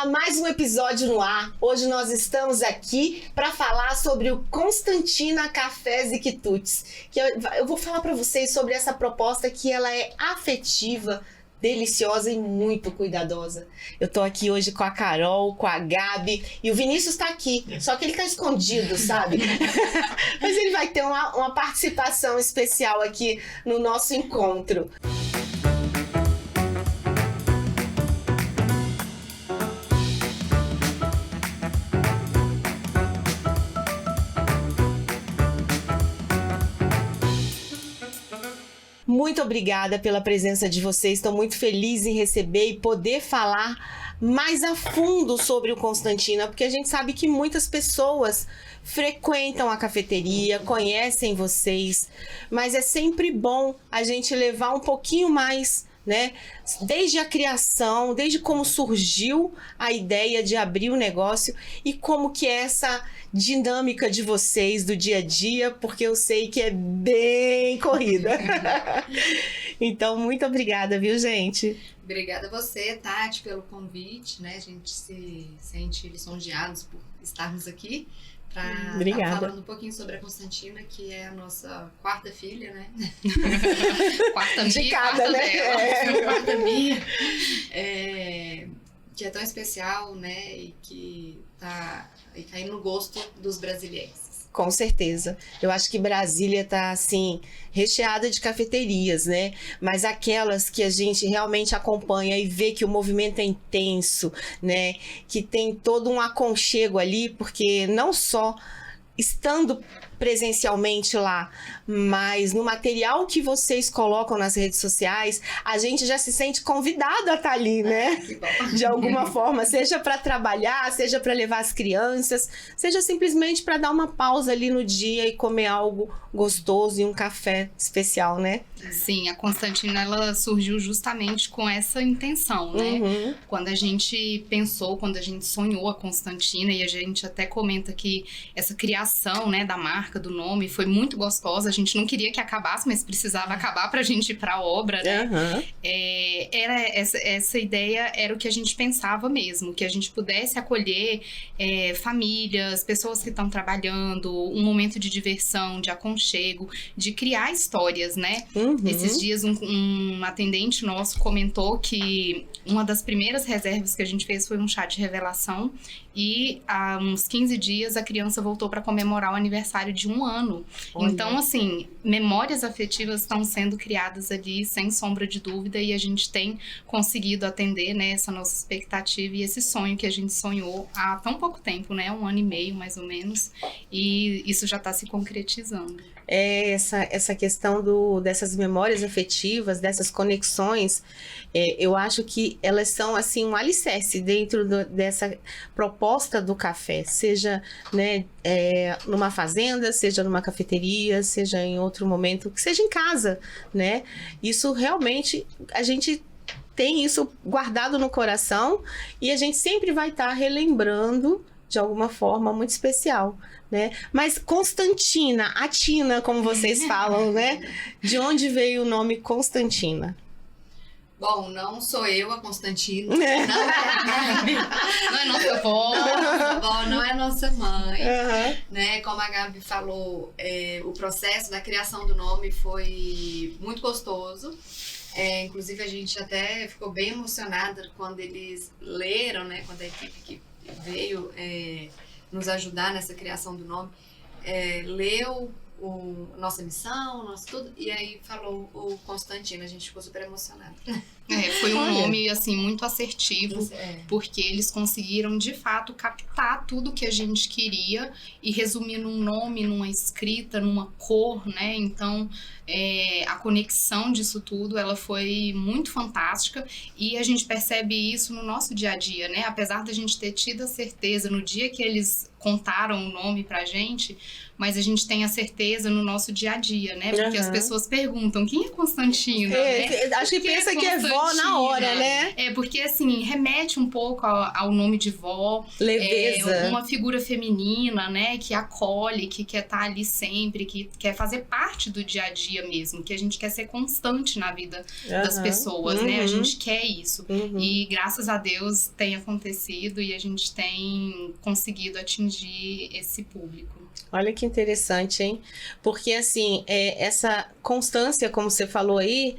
Olá, mais um episódio no ar. Hoje nós estamos aqui para falar sobre o Constantina Cafés e Quitutes. Eu vou falar para vocês sobre essa proposta que ela é afetiva, deliciosa e muito cuidadosa. Eu tô aqui hoje com a Carol, com a Gabi e o Vinícius tá aqui, só que ele tá escondido, sabe? Mas ele vai ter uma participação especial aqui no nosso encontro. Muito obrigada pela presença de vocês, estou muito feliz em receber e poder falar mais a fundo sobre o Constantina, porque a gente sabe que muitas pessoas frequentam a cafeteria, conhecem vocês, mas é sempre bom a gente levar um pouquinho mais, né? Desde a criação, desde como surgiu a ideia de abrir o negócio e como que é essa dinâmica de vocês do dia a dia, porque eu sei que é bem corrida. Então, muito obrigada, viu, gente? Obrigada a você, Tati, pelo convite, né? A gente se sente lisonjeados por estarmos aqui para estar falando um pouquinho sobre a Constantina, que é a nossa quarta filha, né? Quarta minha, quarta dela, quarta minha. Que é tão especial, né? E que tá aí no gosto dos brasileiros. Com certeza. Eu acho que Brasília tá, assim, recheada de cafeterias, né? Mas aquelas que a gente realmente acompanha e vê que o movimento é intenso, né? Que tem todo um aconchego ali, porque não só estando presencialmente lá, mas no material que vocês colocam nas redes sociais, a gente já se sente convidado a estar ali, né? De alguma forma, seja para trabalhar, seja para levar as crianças, seja simplesmente para dar uma pausa ali no dia e comer algo gostoso e um café especial, né? Sim, a Constantina, ela surgiu justamente com essa intenção, né? Uhum. Quando a gente pensou, quando a gente sonhou a Constantina, e a gente até comenta que essa criação, né, da marca, do nome, foi muito gostosa. A gente não queria que acabasse, mas precisava acabar pra gente ir pra obra, né? Uhum. Essa ideia era o que a gente pensava mesmo, que a gente pudesse acolher famílias, pessoas que estão trabalhando, um momento de diversão, de aconchego, de criar histórias, né? Uhum. Esses dias um atendente nosso comentou que uma das primeiras reservas que a gente fez foi um chá de revelação e há uns 15 dias a criança voltou para comemorar o aniversário de 1 ano. Olha. Então, assim, memórias afetivas estão sendo criadas ali sem sombra de dúvida e a gente tem conseguido atender, né, essa nossa expectativa e esse sonho que a gente sonhou há tão pouco tempo, né, 1 ano e meio mais ou menos, e isso já está se concretizando. Essa questão dessas memórias afetivas, dessas conexões, eu acho que elas são assim um alicerce dentro dessa proposta do café, seja, né, numa fazenda, seja numa cafeteria, seja em outro momento, que seja em casa, né? Isso realmente, a gente tem isso guardado no coração e a gente sempre vai estar relembrando de alguma forma muito especial, né? Mas Constantina, a Tina, como vocês falam, né? De onde veio o nome Constantina? Bom, não sou eu a Constantina, não é nossa avó, não é nossa mãe, Uhum. né? Como a Gabi falou, o processo da criação do nome foi muito gostoso. Inclusive a gente até ficou bem emocionada quando eles leram, né? Quando a equipe que veio nos ajudar nessa criação do nome, leu nossa missão, nosso tudo, e aí falou o Constantino, a gente ficou super emocionada. Foi um nome, assim, muito assertivo, porque eles conseguiram, de fato, captar tudo que a gente queria e resumir num nome, numa escrita, numa cor, né? Então, a conexão disso tudo, ela foi muito fantástica e a gente percebe isso no nosso dia a dia, né? Apesar da gente ter tido a certeza no dia que eles contaram o nome pra gente, mas a gente tem a certeza no nosso dia a dia, né? Porque as pessoas perguntam, quem é Constantina? Né? Acho que pensa que é vó vó na hora, né? Porque assim, remete um pouco ao nome de vó. Leveza. Uma figura feminina, né? Que acolhe, que quer estar ali sempre, que quer fazer parte do dia a dia mesmo. Que a gente quer ser constante na vida das pessoas, né? A gente quer isso. E graças a Deus tem acontecido e a gente tem conseguido atingir esse público. Olha que interessante, hein? Porque, assim, essa constância, como você falou aí,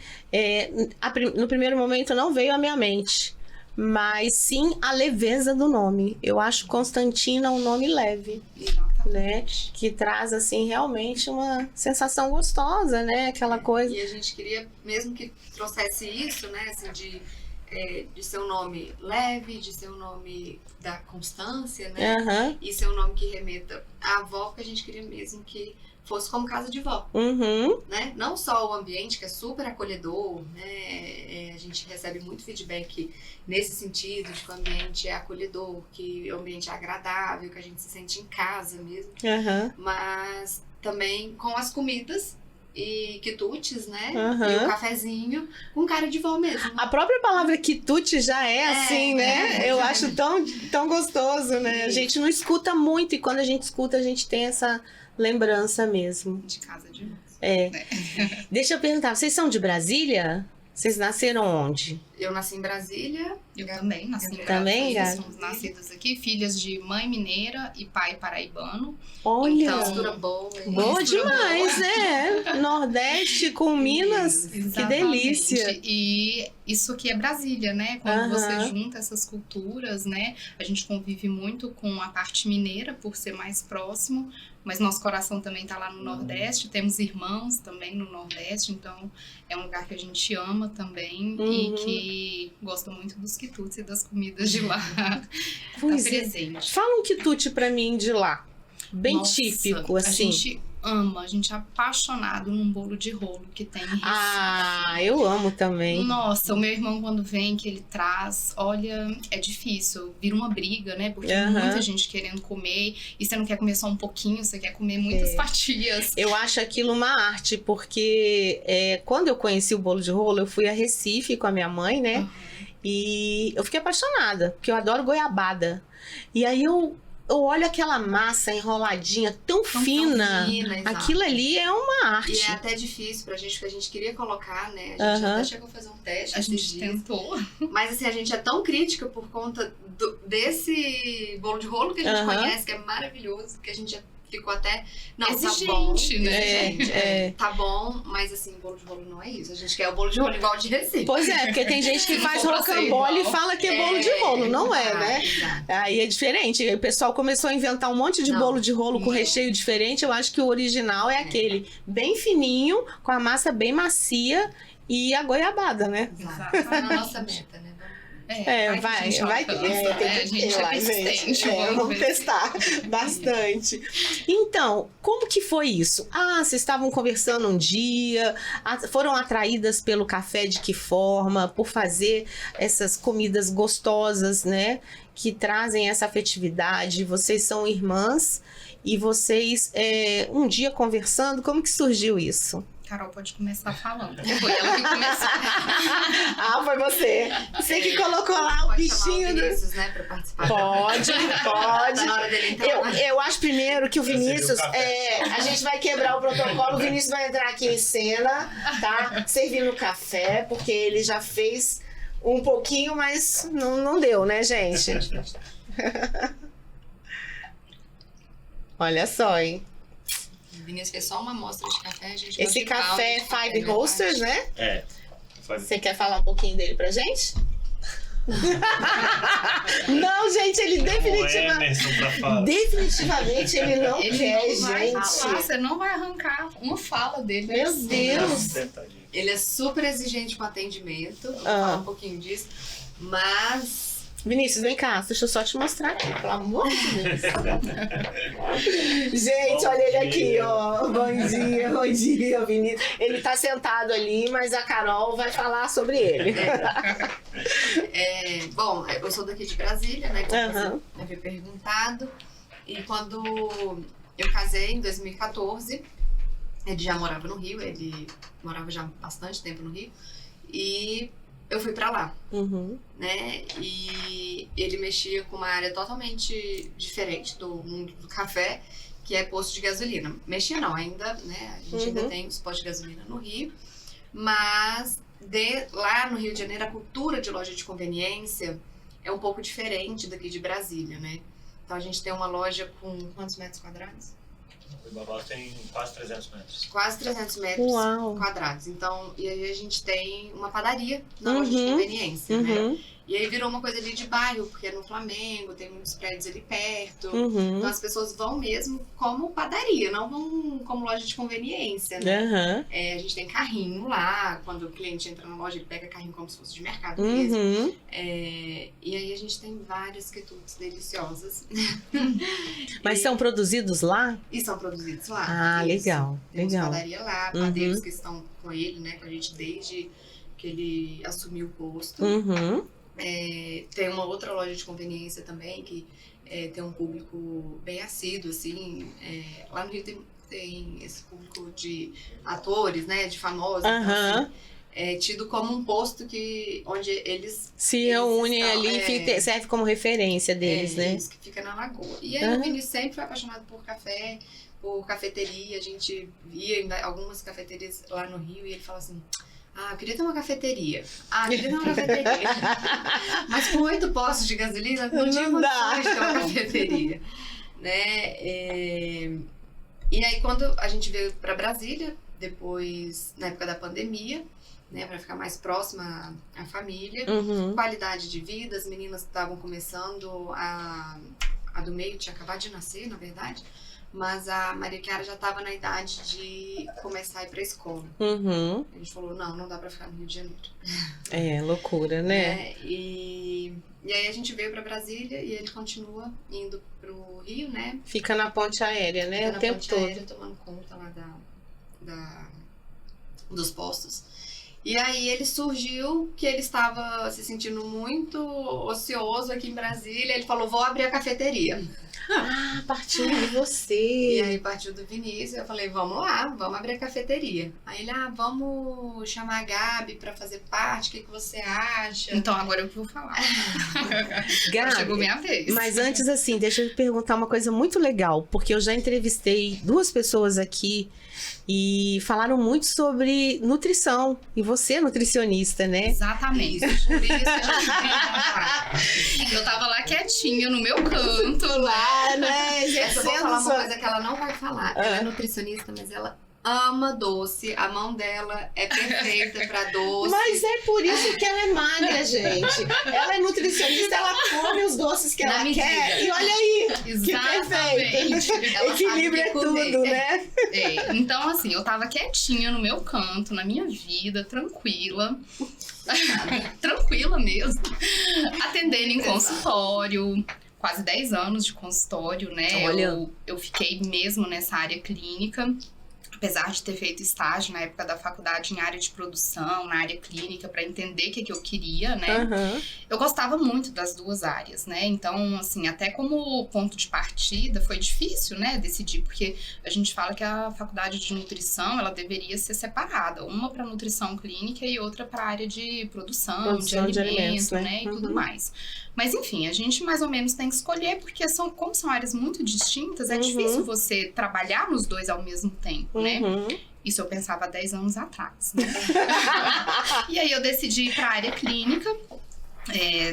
no primeiro momento não veio à minha mente, mas sim a leveza do nome. Eu acho Constantina um nome leve, né? Que traz, assim, realmente uma sensação gostosa, né? Aquela coisa... E a gente queria, mesmo que trouxesse isso, né? Assim, de ser um nome leve, de ser um nome da constância, né? E ser um nome que remeta à avó, porque a gente queria mesmo que fosse como casa de vó, né? Não só o ambiente, que é super acolhedor, né? A gente recebe muito feedback nesse sentido, de que o ambiente é acolhedor, que o ambiente é agradável, que a gente se sente em casa mesmo. Mas também com as comidas e quitutes, né? E o cafezinho com cara de vó mesmo. A própria palavra quitute já é assim, né? Eu acho tão gostoso, né? A gente não escuta muito e quando a gente escuta, a gente tem essa lembrança mesmo. De casa de vó. Deixa eu perguntar, vocês são de Brasília? Vocês nasceram onde? Eu nasci em Brasília. Eu também nasci em Brasília. Também, Gabi? Somos nascidas aqui, filhas de mãe mineira e pai paraibano. Olha! Então, mistura boa. Boa mistura demais, boa. né? Nordeste com Minas. Que delícia! E isso aqui é Brasília, né? Quando você junta essas culturas, né? A gente convive muito com a parte mineira, por ser mais próximo. Mas nosso coração também tá lá no Nordeste. Temos irmãos também no Nordeste. Então, é um lugar que a gente ama também. E que gosta muito dos quitutes e das comidas de lá. Pois tá presente. Fala um quitute pra mim de lá. Bem Nossa, típico, assim. A gente ama, a gente é apaixonado num bolo de rolo que tem em Recife. Ah, eu amo também. Nossa, o meu irmão quando vem, que ele traz, olha, é difícil, vira uma briga, né? Porque muita gente querendo comer, e você não quer comer só um pouquinho, você quer comer muitas fatias. Eu acho aquilo uma arte, porque quando eu conheci o bolo de rolo, eu fui a Recife com a minha mãe, né? E eu fiquei apaixonada, porque eu adoro goiabada. E aí eu olho aquela massa enroladinha tão fina. Aquilo ali é uma arte. E é até difícil pra gente, porque a gente queria colocar, né? A gente até chegou a fazer um teste. A gente tentou. Mas assim, a gente é tão crítica por conta desse bolo de rolo que a gente conhece, que é maravilhoso, que a gente já ficou até... Não, exigente, tá bom, né? Exigente, tá bom, mas assim, bolo de rolo não é isso. A gente quer o bolo de rolo igual de Recife. Pois é, porque tem gente que faz rocambole e fala que é bolo de rolo. Não é, né? Exato. Aí é diferente. O pessoal começou a inventar um monte de bolo de rolo com recheio diferente. Eu acho que o original é aquele bem fininho, com a massa bem macia e a goiabada, né? Exato. É a nossa meta, né? Vai ter. A gente é persistente. Vamos testar bastante. Então, como que foi isso? Vocês estavam conversando um dia, foram atraídas pelo café de que forma? Por fazer essas comidas gostosas, né? Que trazem essa afetividade. Vocês são irmãs e vocês, um dia conversando, como que surgiu isso? Carol pode começar falando. Foi ela que começou. Foi você. Você que colocou lá o bichinho do Vinícius, né, pra participar. Pode. Tá na hora dele entrar. Eu acho primeiro que o Vinícius, a gente vai quebrar o protocolo, o Vinícius vai entrar aqui em cena, tá? Servindo café, porque ele já fez um pouquinho, mas não deu, né, gente? Olha só, hein? O Vinícius fez só uma amostra de café. A gente esse café é Five Roasters, né? Faz... Você quer falar um pouquinho dele pra gente? Não, gente, ele definitivamente ele não quer, gente. Você não vai arrancar uma fala dele. Meu Deus. Ele é super exigente com atendimento. Vou falar um pouquinho disso. Mas... Vinícius, vem cá, deixa eu só te mostrar aqui, pelo amor de Deus. Gente, olha ele aqui, ó. Bom dia, Vinícius. Ele tá sentado ali, mas a Carol vai falar sobre ele. Bom, eu sou daqui de Brasília, né? Como você havia perguntado. E quando eu casei, em 2014, ele já morava no Rio, ele morava já há bastante tempo no Rio. E eu fui pra lá, né? E ele mexia com uma área totalmente diferente do mundo do café, que é posto de gasolina. Mexia não, ainda, né? A gente ainda tem os postos de gasolina no Rio, mas lá no Rio de Janeiro a cultura de loja de conveniência é um pouco diferente daqui de Brasília, né? Então a gente tem uma loja com quantos metros quadrados? O Ibabá tem quase 300 metros. Quase 300 metros quadrados. Então, e aí a gente tem uma padaria na loja de conveniência, né? E aí virou uma coisa ali de bairro, porque é no Flamengo, tem muitos prédios ali perto. Então as pessoas vão mesmo como padaria, não vão como loja de conveniência, né? A gente tem carrinho lá, quando o cliente entra na loja, ele pega carrinho como se fosse de mercado mesmo. E aí a gente tem várias quitutes deliciosas. Mas são produzidos lá? E são produzidos lá. Ah, isso. Legal. Temos padaria lá, padeiros que estão com ele, né? Com a gente desde que ele assumiu o posto. Tem uma outra loja de conveniência também que tem um público bem assíduo, assim. Lá no Rio tem esse público de atores, né? De famosos. Então, assim, é tido como um posto onde eles se reúnem ali e serve como referência deles, né? Isso, que fica na Lagoa. E aí o Vinícius sempre foi apaixonado por café, por cafeteria. A gente via algumas cafeterias lá no Rio e ele fala assim: eu queria ter uma cafeteria. Eu queria ter uma cafeteria. Mas com 8 postos de gasolina, não tinha condições de ter uma cafeteria. Né? E aí, quando a gente veio para Brasília, depois, na época da pandemia, né, para ficar mais próxima à família, qualidade de vida, as meninas estavam começando, a do meio tinha acabado de nascer, na verdade, mas a Maria Chiara já estava na idade de começar a ir pra escola. A gente falou, não dá pra ficar no Rio de Janeiro. Loucura, né? E aí a gente veio pra Brasília e ele continua indo pro Rio, né? Fica na ponte aérea, né? O tempo todo. Aérea, tomando conta lá dos postos. E aí ele surgiu que ele estava se sentindo muito ocioso aqui em Brasília. Ele falou, vou abrir a cafeteria. Partiu de você. E aí partiu do Vinícius. Eu falei, vamos lá, vamos abrir a cafeteria. Aí ele, vamos chamar a Gabi pra fazer parte, o que você acha? Então agora eu vou falar. Gabi, chegou minha vez. Mas antes, assim, deixa eu te perguntar uma coisa muito legal, porque eu já entrevistei 2 pessoas aqui e falaram muito sobre nutrição. E você é nutricionista, né? Exatamente. Por isso eu tava lá quietinha no meu canto. Lá, né? Eu vou falar uma coisa que ela não vai falar. Ela é nutricionista, mas ela ama doce. A mão dela é perfeita pra doce. Mas é por isso que ela é magra, gente. Ela é nutricionista, ela come os doces que ela quer. E olha aí, exatamente. Que perfeito. Equilíbrio é tudo, né? Então, assim, eu tava quietinha no meu canto, na minha vida, tranquila. Tranquila mesmo. Atendendo em consultório. Quase 10 anos de consultório, né? Eu fiquei mesmo nessa área clínica. Apesar de ter feito estágio na época da faculdade em área de produção, na área clínica, para entender o que eu queria, né? Eu gostava muito das 2 áreas, né? Então, assim, até como ponto de partida, foi difícil, né? Decidir, porque a gente fala que a faculdade de nutrição, ela deveria ser separada. Uma para nutrição clínica e outra para a área de produção de alimentos, né? E tudo mais. Mas, enfim, a gente mais ou menos tem que escolher, porque como são áreas muito distintas, é difícil você trabalhar nos 2 ao mesmo tempo, né? Isso eu pensava há 10 anos atrás, né? E aí eu decidi ir para a área clínica.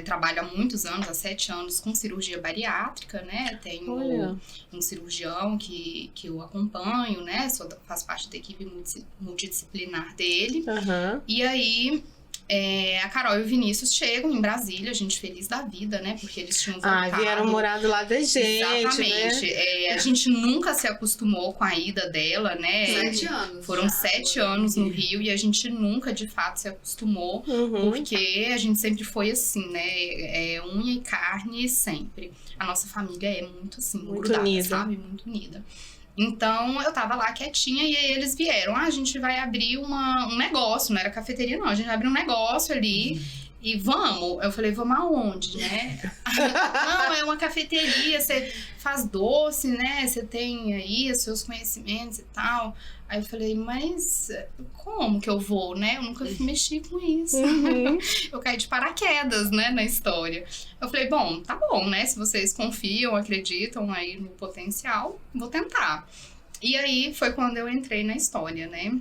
Trabalho há muitos anos, há 7 anos, com cirurgia bariátrica, né? Tenho um cirurgião que eu acompanho, né? Faço parte da equipe multidisciplinar dele. E aí... a Carol e o Vinícius chegam em Brasília, a gente feliz da vida, né? Porque eles tinham voltado. Vieram morar do lado da gente, exatamente, né? A gente nunca se acostumou com a ida dela, né? 7 anos. Foram 7 anos no Rio e a gente nunca, de fato, se acostumou. Porque a gente sempre foi assim, né? Unha e carne sempre. A nossa família é muito assim, muito grudada, unida, sabe? Muito unida. Então, eu tava lá quietinha e aí eles vieram. A gente vai abrir um negócio, não era cafeteria não, a gente vai abrir um negócio ali E vamos? Eu falei, vamos aonde, né? Não, é uma cafeteria, você faz doce, né? Você tem aí os seus conhecimentos e tal. Aí eu falei, mas como que eu vou, né? Eu nunca mexi com isso. Eu caí de paraquedas, né, na história. Eu falei, bom, tá bom, né? Se vocês confiam, acreditam aí no potencial, vou tentar. E aí foi quando eu entrei na história, né?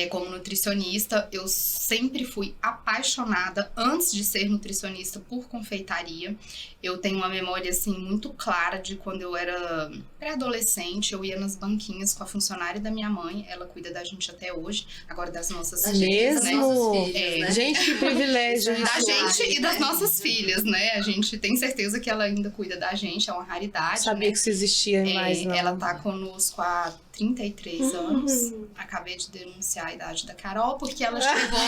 Como nutricionista, eu sempre fui apaixonada, antes de ser nutricionista, por confeitaria. Eu tenho uma memória, assim, muito clara de quando eu era pré-adolescente. Eu ia nas banquinhas com a funcionária da minha mãe. Ela cuida da gente até hoje, agora das nossas filhas, né? Né? Gente, que privilégio. Da gente e das nossas filhas, né? A gente tem certeza que ela ainda cuida da gente, é uma raridade. Sabia, né, que isso existia mais, não. Ela tá conosco há 33 anos. Acabei de denunciar a idade da Carol, porque ela chegou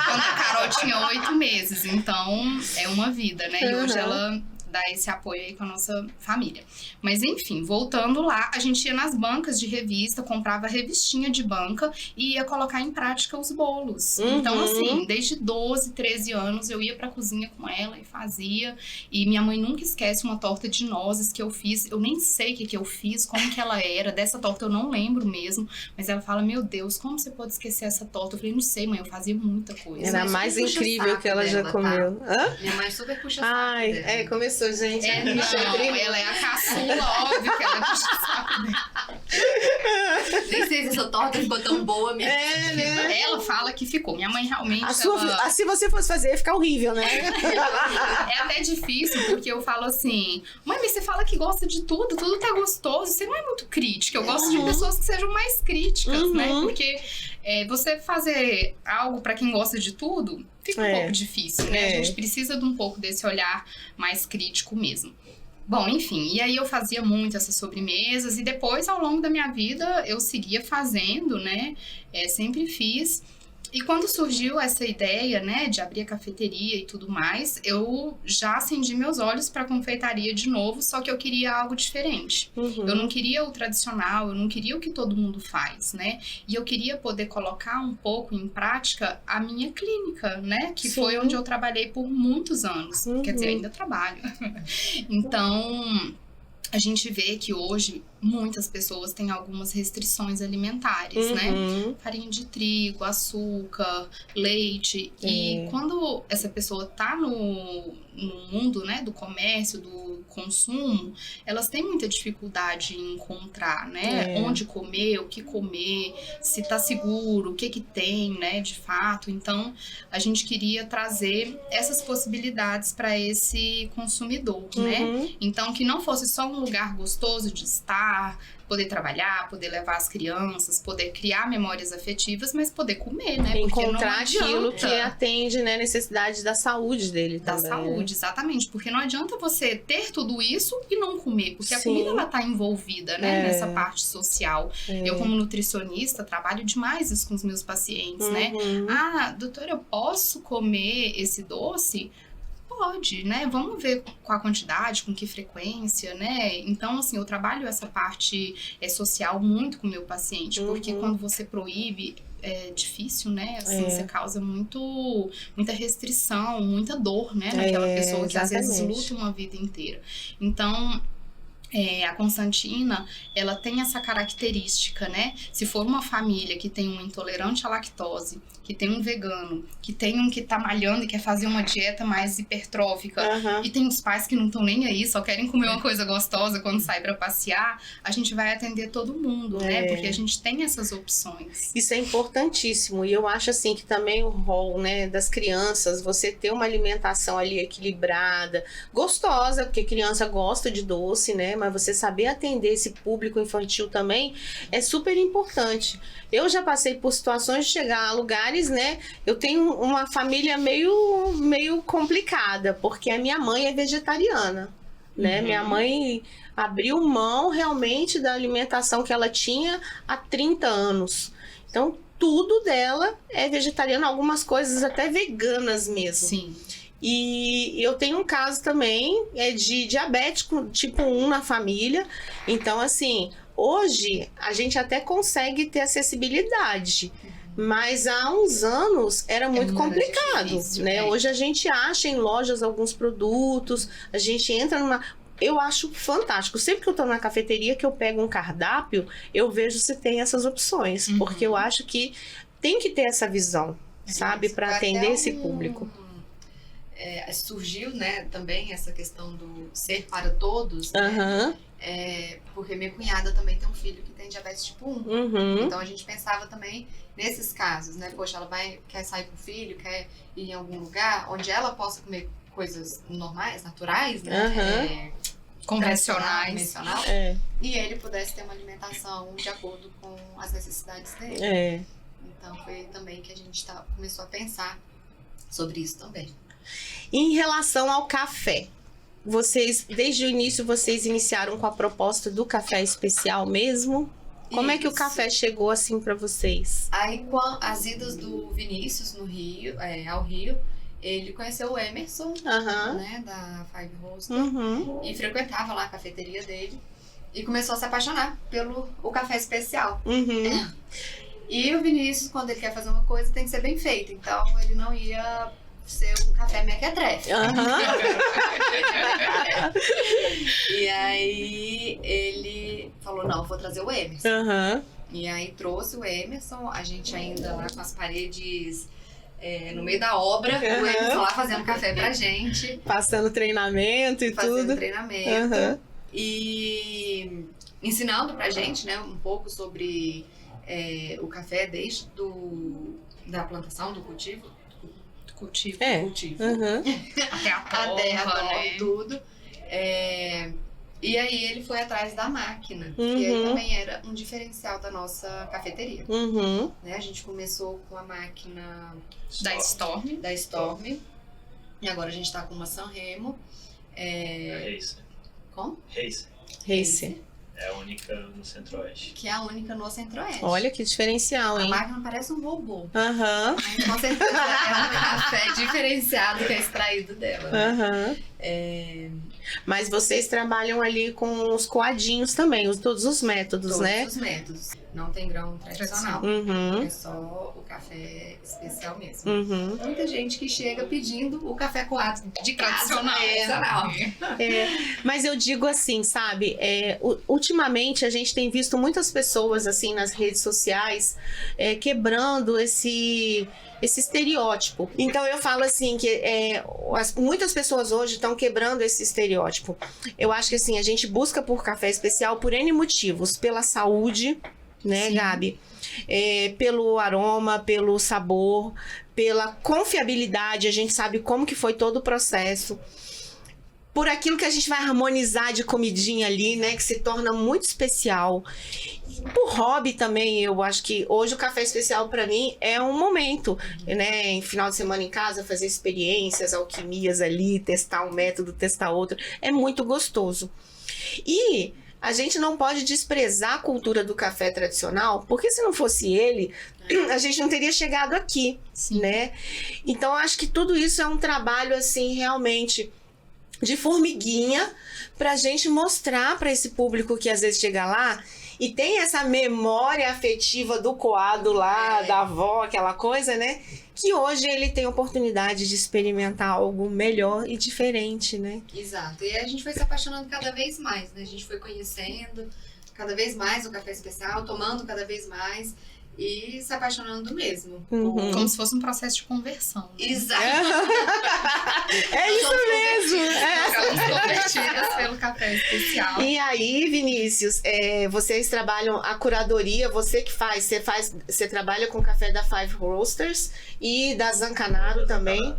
quando a Carol tinha 8 meses. Então, é uma vida, né? E hoje ela dá esse apoio aí com a nossa família. Mas, enfim, voltando lá, a gente ia nas bancas de revista, comprava revistinha de banca e ia colocar em prática os bolos. Então, assim, desde 12, 13 anos, eu ia pra cozinha com ela e fazia. E minha mãe nunca esquece uma torta de nozes que eu fiz. Eu nem sei o que eu fiz, como que ela era. Dessa torta eu não lembro mesmo. Mas ela fala, meu Deus, como você pode esquecer essa torta? Eu falei, não sei, mãe, eu fazia muita coisa. Era a mais incrível que ela já comeu. Tá? Minha mãe super puxa saco. Ai, começou, gente. Não, ela é a caçula, óbvio que ela puxa saco dela. Nem sei se essa torta ficou tão boa mesmo. Né? Ela fala que ficou. Minha mãe realmente... Se você fosse fazer, ia ficar horrível, né? É até difícil, porque eu falo assim, mãe, mas você fala que gosta de tudo tá gostoso, você não é muito crítica. Eu gosto de pessoas que sejam mais críticas, né? Porque você fazer algo pra quem gosta de tudo fica um pouco difícil, né? A gente precisa de um pouco desse olhar mais crítico mesmo. Bom, enfim, e aí eu fazia muito essas sobremesas e depois, ao longo da minha vida, eu seguia fazendo, né? Sempre fiz. E quando surgiu essa ideia, né, de abrir a cafeteria e tudo mais, eu já acendi meus olhos para confeitaria de novo, só que eu queria algo diferente. Eu não queria o tradicional, eu não queria o que todo mundo faz, né? E eu queria poder colocar um pouco em prática a minha clínica, né? Que foi onde eu trabalhei por muitos anos. Quer dizer, ainda trabalho. Então, a gente vê que hoje muitas pessoas têm algumas restrições alimentares, né? Farinha de trigo, açúcar, leite. E quando essa pessoa tá no mundo, né, do comércio, do consumo, elas têm muita dificuldade em encontrar, né? Onde comer, o que comer, se tá seguro, o que tem, né, de fato. Então, a gente queria trazer essas possibilidades para esse consumidor, né? Então, que não fosse só um lugar gostoso de estar, poder trabalhar, poder levar as crianças, poder criar memórias afetivas, mas poder comer, né? Encontrar aquilo que atende, né, necessidade da saúde dele também. Da saúde, exatamente. Porque não adianta você ter tudo isso e não comer, porque a comida, ela tá envolvida, né, nessa parte social. Eu, como nutricionista, trabalho demais isso com os meus pacientes, né? Ah, doutora, eu posso comer esse doce? Pode, né? Vamos ver com a quantidade, com que frequência, né? Então, assim, eu trabalho essa parte social muito com o meu paciente, porque quando você proíbe, é difícil, né? Assim, você causa muita restrição, muita dor, né? Naquela pessoa que às vezes luta uma vida inteira. Então, a Constantina, ela tem essa característica, né? Se for uma família que tem um intolerante à lactose, que tem um vegano, que tem um que tá malhando e quer fazer uma dieta mais hipertrófica, e tem os pais que não estão nem aí, só querem comer uma coisa gostosa quando sai pra passear, a gente vai atender todo mundo, né? Porque a gente tem essas opções. Isso é importantíssimo, e eu acho assim que também o rol, né, das crianças, você ter uma alimentação ali equilibrada, gostosa, porque criança gosta de doce, né? Mas você saber atender esse público infantil também é super importante. Eu já passei por situações de chegar a lugares, né? Eu tenho uma família meio complicada, porque a minha mãe é vegetariana, né? Minha mãe abriu mão realmente da alimentação que ela tinha há 30 anos. Então, tudo dela é vegetariano, algumas coisas até veganas mesmo. Sim. E eu tenho um caso também de diabético tipo 1 na família. Então, assim, hoje a gente até consegue ter acessibilidade, Mas há uns anos era muito complicado, difícil, né? Hoje a gente acha em lojas alguns produtos, a gente entra numa... Eu acho fantástico. Sempre que eu tô na cafeteria, que eu pego um cardápio, eu vejo se tem essas opções. Porque eu acho que tem que ter essa visão, sabe? Para atender esse público. Surgiu, né, também essa questão do ser para todos, né? Porque minha cunhada também tem um filho que tem diabetes tipo 1. Então a gente pensava também nesses casos, né? Poxa, ela quer sair com o filho, quer ir em algum lugar onde ela possa comer coisas normais, naturais, né? Convencionais. E ele pudesse ter uma alimentação de acordo com as necessidades dele. Então foi também que a gente começou a pensar sobre isso também. Em relação ao café, vocês, desde o início, vocês iniciaram com a proposta do café especial mesmo? Como é que o café chegou assim para vocês? Aí, com as idas do Vinícius no Rio, ao Rio, ele conheceu o Emerson, né, da Five Roasters, e frequentava lá a cafeteria dele e começou a se apaixonar pelo café especial. E o Vinícius, quando ele quer fazer uma coisa, tem que ser bem feita. Então, ele não ia ser um café mequetrefe. E aí, ele falou, não, vou trazer o Emerson. E aí, trouxe o Emerson, a gente ainda lá com as paredes... no meio da obra, o Emerson lá fazendo café pra gente. Passando treinamento e tudo. Treinamento. E ensinando pra gente, né, um pouco sobre o café desde da plantação, do cultivo. Cultivo. Até a torra, né? Tudo. E aí ele foi atrás da máquina, que aí também era um diferencial da nossa cafeteria. Né? A gente começou com a máquina da Storm. E agora a gente tá com uma Sanremo. Racer. Como? Racer. É a única no Centro-Oeste. Que é a única no Centro-Oeste. Olha que diferencial, hein? A máquina parece um robô. Mas com certeza é um café diferenciado que é extraído dela. Mas vocês trabalham ali com os coadinhos também, todos os métodos, né? Todos os métodos. Não tem grão tradicional. É só o café especial mesmo. Muita gente que chega pedindo o café coado de tradicional. Mas eu digo assim, sabe? Ultimamente a gente tem visto muitas pessoas assim nas redes sociais quebrando esse estereótipo. Então eu falo assim que muitas pessoas hoje estão quebrando esse estereótipo. Eu acho que assim, a gente busca por café especial por N motivos, pela saúde, né, Gabi? Pelo aroma, pelo sabor, pela confiabilidade, a gente sabe como que foi todo o processo. Por aquilo que a gente vai harmonizar de comidinha ali, né, que se torna muito especial. Por hobby também, eu acho que hoje o café especial para mim é um momento, né, em final de semana em casa, fazer experiências, alquimias ali, testar um método, testar outro, é muito gostoso. E a gente não pode desprezar a cultura do café tradicional, porque se não fosse ele, a gente não teria chegado aqui, né? Então, acho que tudo isso é um trabalho, assim, realmente de formiguinha, pra gente mostrar para esse público que às vezes chega lá e tem essa memória afetiva do coado lá, da avó, aquela coisa, né? Que hoje ele tem a oportunidade de experimentar algo melhor e diferente, né? Exato. E a gente foi se apaixonando cada vez mais, né? A gente foi conhecendo cada vez mais o café especial, tomando cada vez mais e se apaixonando mesmo. Como se fosse um processo de conversão. Né? Exato. É isso mesmo. Ficamos convertidas pelo café especial. E aí, Vinícius, vocês trabalham a curadoria, você trabalha com o café da Five Roasters e da Zancanaro também.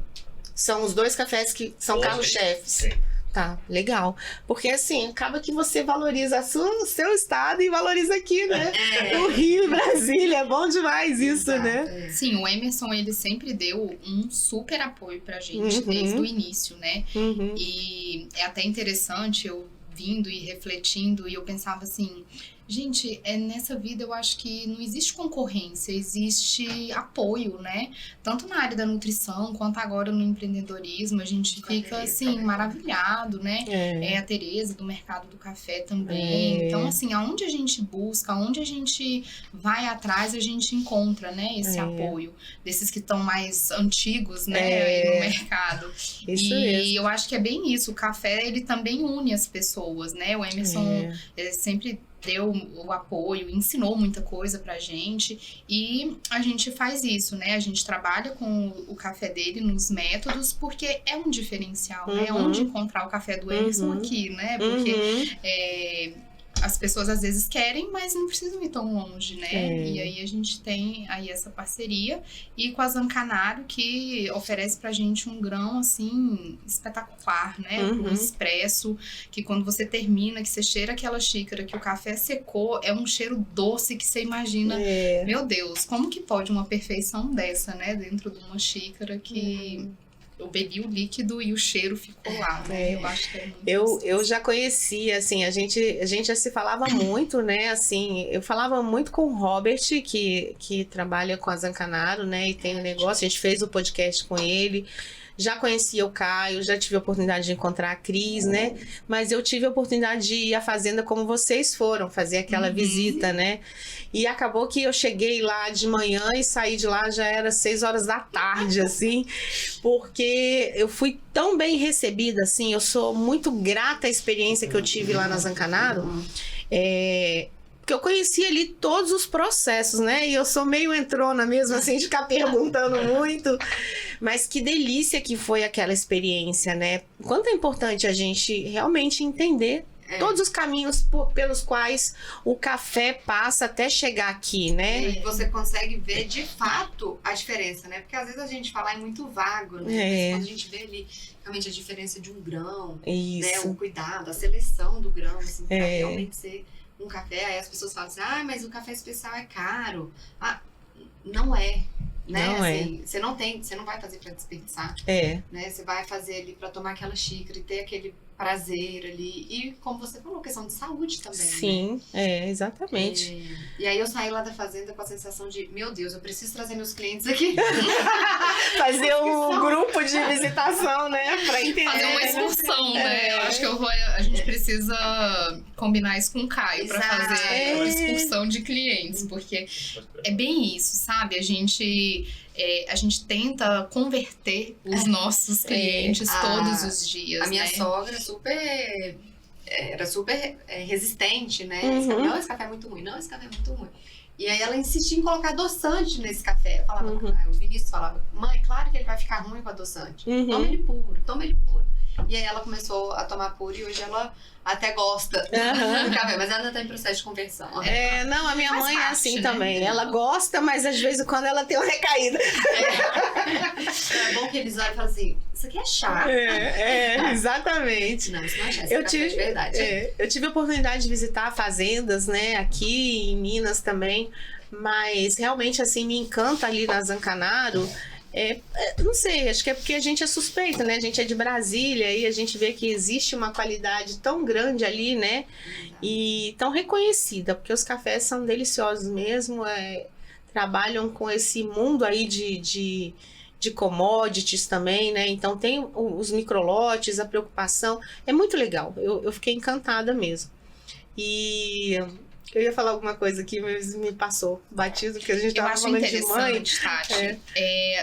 São os dois cafés que são carro-chefes. Sim. Tá, legal. Porque assim, acaba que você valoriza o seu estado e valoriza aqui, né? O Rio e Brasília, é bom demais isso, né? Sim, o Emerson, ele sempre deu um super apoio pra gente desde o início, né? E é até interessante eu vindo e refletindo e eu pensava assim, Gente, nessa vida eu acho que não existe concorrência, existe apoio, né? Tanto na área da nutrição, quanto agora no empreendedorismo, a gente fica, assim, maravilhado, né? A Tereza, do mercado do café também. Então, assim, aonde a gente busca, aonde a gente vai atrás, a gente encontra, né? Esse apoio desses que estão mais antigos, né? Aí no mercado. Isso e mesmo. eu acho que é bem isso. O café, ele também une as pessoas, né? O Emerson sempre deu o apoio, ensinou muita coisa pra gente e a gente faz isso, né? A gente trabalha com o café dele nos métodos porque é um diferencial, né? Onde encontrar o café do Emerson aqui, né? Porque as pessoas às vezes querem, mas não precisam ir tão longe, né? E aí a gente tem aí essa parceria e com a Zancanaro que oferece pra gente um grão, assim, espetacular, né? Um expresso, que quando você termina, que você cheira aquela xícara, que o café secou, é um cheiro doce que você imagina, meu Deus, como que pode uma perfeição dessa, né? Dentro de uma xícara que... Eu bebi o líquido e o cheiro ficou lá, né? Eu acho que é muito eu já conhecia, assim, a gente já se falava muito, né? Assim, eu falava muito com o Robert, que trabalha com a Zancanaro, né? E tem um negócio, a gente fez o podcast com ele. Já conhecia o Caio, já tive a oportunidade de encontrar a Cris, né? Mas eu tive a oportunidade de ir à fazenda como vocês foram, fazer aquela visita, né? E acabou que eu cheguei lá de manhã e saí de lá, já era 6 horas da tarde, assim, porque eu fui tão bem recebida, assim, eu sou muito grata à experiência que eu tive lá na Zancanaro, porque eu conheci ali todos os processos, né? E eu sou meio entrona mesmo, assim, de ficar perguntando muito. Mas que delícia que foi aquela experiência, né? Quanto é importante a gente realmente entender todos os caminhos pelos quais o café passa até chegar aqui, né? E você consegue ver de fato a diferença, né? Porque às vezes a gente fala é muito vago, né? Mas quando a gente vê ali realmente a diferença de um grão, né? O cuidado, a seleção do grão, assim, pra realmente ser um café. Aí as pessoas falam assim, mas o café especial é caro. Não é. Né? Não assim, você não vai fazer para desperdiçar, né? Você vai fazer ali para tomar aquela xícara e ter aquele prazer ali e como você falou, questão de saúde também. Sim, né? Exatamente. E aí eu saí lá da fazenda com a sensação de, meu Deus, eu preciso trazer meus clientes aqui. Fazer um grupo de visitação, né? Pra entender. Fazer uma excursão, né? Eu acho que a gente precisa combinar isso com o Caio pra fazer uma excursão de clientes, porque é bem isso, sabe? A gente tenta converter os nossos clientes todos os dias. A minha sogra era super resistente, né? Não, esse café é muito ruim, não, esse café é muito ruim. E aí ela insistia em colocar adoçante nesse café. Eu falava, o Vinícius falava, mãe, claro que ele vai ficar ruim com adoçante. Toma ele puro, toma ele puro. E aí ela começou a tomar puro e hoje ela até gosta do café, mas ela ainda tá em processo de conversão. Não, a minha mãe é assim, né? Também. Ela gosta, mas às vezes quando ela tem uma recaída. É bom que eles olham e falam assim, isso aqui é chá. Exatamente. Não, isso não é chá, isso é café de verdade. Eu tive a oportunidade de visitar fazendas, né, aqui em Minas também, mas realmente, assim, me encanta ali na Zancanaro. Não sei, acho que é porque a gente é suspeita, né? A gente é de Brasília e a gente vê que existe uma qualidade tão grande ali, né? E tão reconhecida, porque os cafés são deliciosos mesmo, trabalham com esse mundo aí de commodities também, né? Então tem os microlotes, a preocupação, é muito legal, eu fiquei encantada mesmo. E... eu ia falar alguma coisa aqui, mas me passou batido, porque a gente estava falando de mãe. Tati,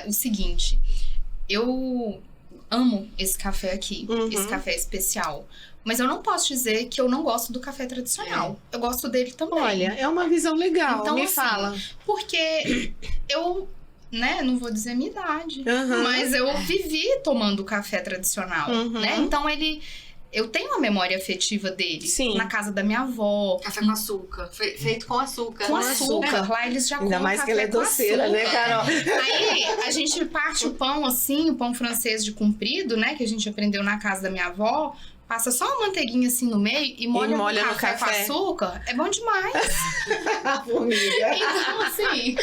o seguinte, eu amo esse café aqui, esse café especial. Mas eu não posso dizer que eu não gosto do café tradicional. Eu gosto dele também. Olha, é uma visão legal, então, me assim, fala. Porque eu... né, não vou dizer a minha idade, mas eu vivi tomando café tradicional, né? Então eu tenho uma memória afetiva dele. Sim. Na casa da minha avó. Café com açúcar. Feito com açúcar. Com açúcar. Lá eles já ainda mais que ela é doceira, né, Carol? Aí a gente parte o pão assim, o pão francês de comprido, né? Que a gente aprendeu na casa da minha avó. Passa só uma manteiguinha assim no meio e molha no café com açúcar. É bom demais. Formiga. Então, assim...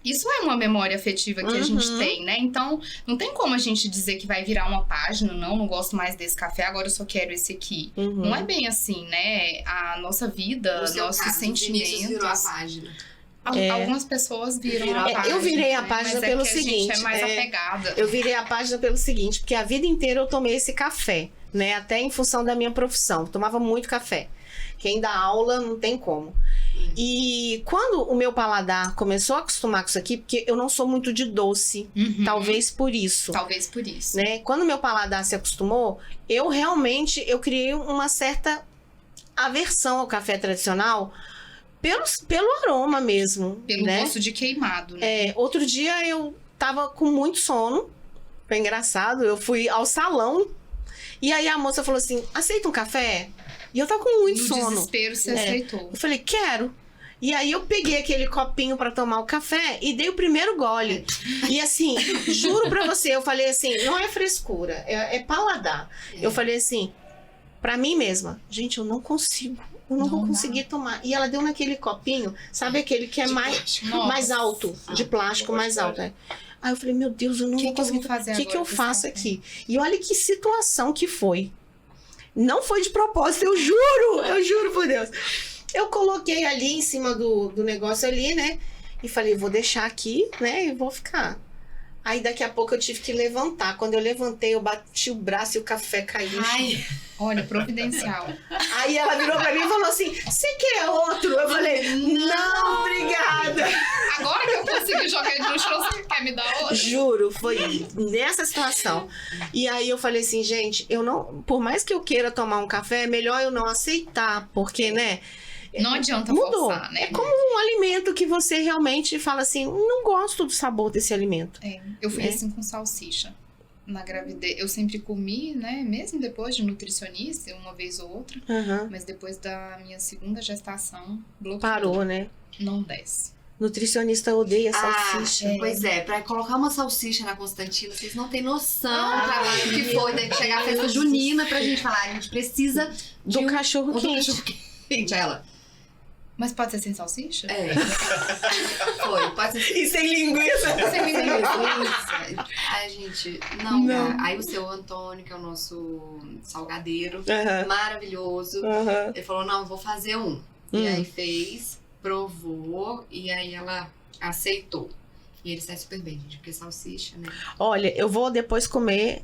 Isso é uma memória afetiva que a gente tem, né? Então, não tem como a gente dizer que vai virar uma página, não gosto mais desse café, agora eu só quero esse aqui. Não é bem assim, né? A nossa vida, nossos sentimentos... virou a página. Algumas pessoas viram a página. Eu virei a página pelo a seguinte. gente é mais apegada. Eu virei a página pelo seguinte, porque a vida inteira eu tomei esse café, né? Até em função da minha profissão. Tomava muito café. Quem dá aula não tem como. E quando o meu paladar começou a acostumar com isso aqui, porque eu não sou muito de doce, talvez por isso. Talvez por isso. Né? Quando o meu paladar se acostumou, eu criei uma certa aversão ao café tradicional pelo aroma mesmo. Pelo né? gosto de queimado, né? Outro dia eu tava com muito sono, foi engraçado, eu fui ao salão e aí a moça falou assim, aceita um café? E eu tava com muito sono. No desespero, você aceitou. Eu falei, quero. E aí eu peguei aquele copinho pra tomar o café e dei o primeiro gole. E assim, juro pra você, eu falei assim, não é frescura, é paladar. Eu falei assim, pra mim mesma, gente, eu não consigo. Eu não vou conseguir tomar. E ela deu naquele copinho, sabe aquele que é mais alto, de plástico mais alto. Aí eu falei, meu Deus, eu não vou conseguir fazer. O que eu faço aqui? E olha que situação que foi. Não foi de propósito, eu juro por Deus. Eu coloquei ali em cima do negócio ali, né? E falei, vou deixar aqui, né? E vou ficar. Aí daqui a pouco eu tive que levantar. Quando eu levantei, eu bati o braço e o café caiu. Ai, olha, providencial. Aí ela virou pra mim e falou assim, você quer outro? Eu falei, não, obrigada. Agora que eu consegui jogar ele no chão, você quer me dar outro? Juro, foi nessa situação. E aí eu falei assim, gente, eu não, por mais que eu queira tomar um café, é melhor eu não aceitar, porque, né? Não adianta mudou. Forçar, né? É como um alimento que você realmente fala assim, não gosto do sabor desse alimento. Eu fui assim com salsicha. Na gravidez, eu sempre comi, né? Mesmo depois de nutricionista, uma vez ou outra. Mas depois da minha segunda gestação, bloqueou. Parou, né? Não desce. Nutricionista odeia salsicha. Pois é, pra colocar uma salsicha na Constantina, vocês não têm noção do trabalho que foi. Deve chegar a festa junina pra gente falar, a gente precisa de um cachorro quente. Gente, ela. Mas pode ser sem salsicha? Foi, pode ser E sem linguiça. sem linguiça. Ai, gente, não. Aí o seu Antônio, que é o nosso salgadeiro, maravilhoso, ele falou, não, vou fazer um. E aí fez, provou, e aí ela aceitou. E ele sai super bem, gente, porque salsicha, né? Olha, eu vou depois comer...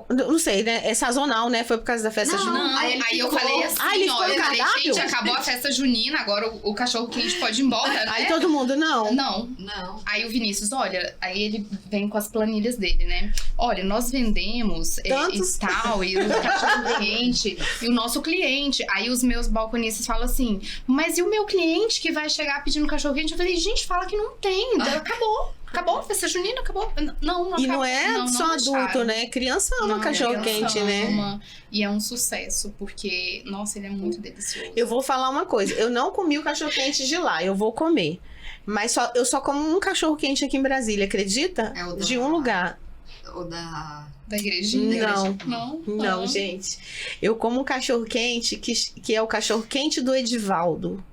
Não sei, né? É sazonal, né? Foi por causa da festa junina. Não, aí eu falei assim, ele ficou no falei, cardápio? gente, acabou a festa junina, agora o cachorro quente pode ir embora, né? Aí todo mundo, não. Não. Aí o Vinícius, olha, aí ele vem com as planilhas dele, né? Olha, nós vendemos e tal, e o cachorro quente, e o nosso cliente. Aí os meus balconistas falam assim, mas e o meu cliente que vai chegar pedindo cachorro quente? Eu falei, gente, fala que não tem, Acabou a festa junina, acabou. Não E acabou. não é só adulto, né? Criança ama cachorro quente, né? E é um sucesso, porque, nossa, ele é muito delicioso. Eu vou falar uma coisa. Eu não comi o cachorro quente de lá. Eu vou comer. Mas eu só como um cachorro quente aqui em Brasília, acredita? De um lugar. O da igrejinha? Não, gente. Eu como um cachorro quente que é o cachorro quente do Edivaldo.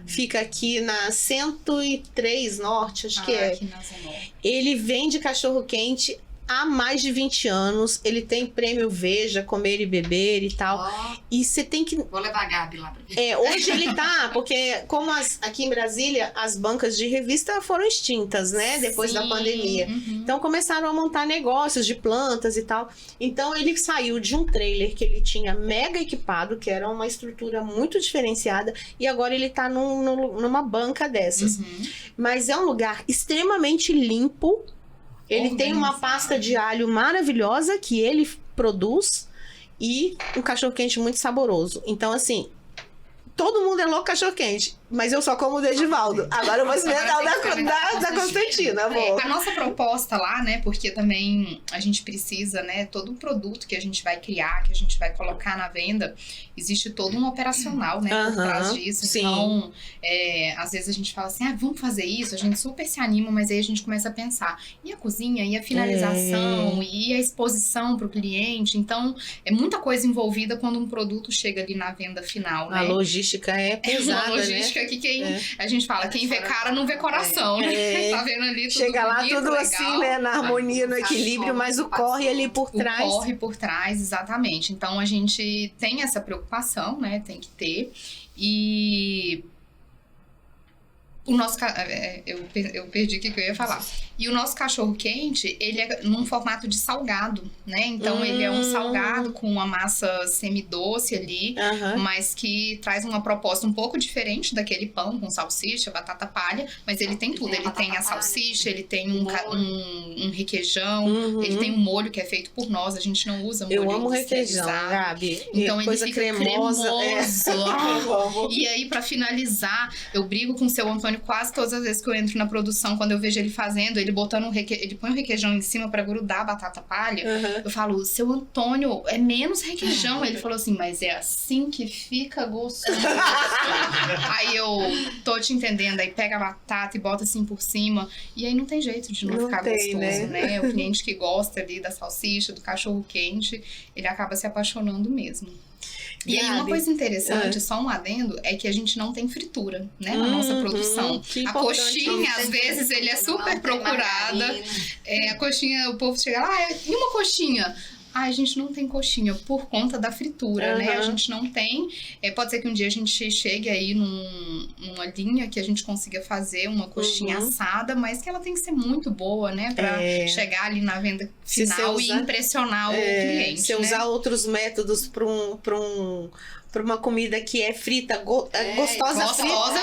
Fica aqui na 103 Norte, acho que é. Aqui na Zona Norte. Ele vende cachorro quente há mais de 20 anos. Ele tem prêmio Veja, Comer e Beber e tal. E você tem que... Vou levar a Gabi lá pra ver. Hoje ele tá, porque como aqui em Brasília, as bancas de revista foram extintas, né? Depois da pandemia. Então começaram a montar negócios de plantas e tal. Então ele saiu de um trailer que ele tinha mega equipado, que era uma estrutura muito diferenciada, e agora ele tá numa banca dessas. Mas é um lugar extremamente limpo. Ele tem uma pasta de alho maravilhosa que ele produz e um cachorro-quente muito saboroso. Então, assim, todo mundo é louco cachorro-quente, mas eu só como o do Edivaldo. Agora eu vou experimentar o da Constantina, amor. A nossa proposta lá, né, porque também a gente precisa, né, todo o produto que a gente vai criar, que a gente vai colocar na venda, existe todo um operacional, né, por trás disso. Sim. Então, às vezes a gente fala assim, vamos fazer isso, a gente super se anima, mas aí a gente começa a pensar, e a cozinha, e a finalização, e a exposição para o cliente. Então, é muita coisa envolvida quando um produto chega ali na venda final, né? A logística é pesada, né? que aqui a gente fala, quem vê cara não vê coração, né? Tá vendo ali tudo chega lá bonito, tudo legal. assim, né? Na harmonia, no equilíbrio, mas o corre ali por trás. O corre por trás, exatamente. Então, a gente tem essa preocupação, né? Tem que ter. E... o nosso... eu perdi o que eu ia falar. E o nosso cachorro-quente, ele é num formato de salgado, né? Então, ele é um salgado com uma massa semidoce ali, mas que traz uma proposta um pouco diferente daquele pão com salsicha, batata palha, mas ele tem tudo. Ele tem a salsicha, ele tem um requeijão, ele tem um molho que é feito por nós, a gente não usa molho. Eu amo requeijão, Gabi. Então, coisa ele fica cremosa. E aí, pra finalizar, eu brigo com o seu Antônio quase todas as vezes que eu entro na produção, quando eu vejo ele fazendo, ele botando ele põe o requeijão em cima pra grudar a batata palha. Eu falo, seu Antônio, é menos requeijão. Ele falou assim, mas é assim que fica gostoso. Aí eu tô te entendendo, aí pega a batata e bota assim por cima, e aí não tem jeito de não ficar gostoso, né? O cliente que gosta ali da salsicha, do cachorro quente, ele acaba se apaixonando mesmo. E aí, uma coisa interessante, só um adendo, é que a gente não tem fritura, né, na nossa produção. A coxinha, às vezes, ele é super procurada. A coxinha, o povo chega lá, e uma coxinha? A gente não tem coxinha por conta da fritura, né? A gente não tem. Pode ser que um dia a gente chegue aí numa linha que a gente consiga fazer uma coxinha assada, mas que ela tem que ser muito boa, né? Pra chegar ali na venda final e impressionar o cliente. Se usar outros métodos para uma comida que é frita, gostosa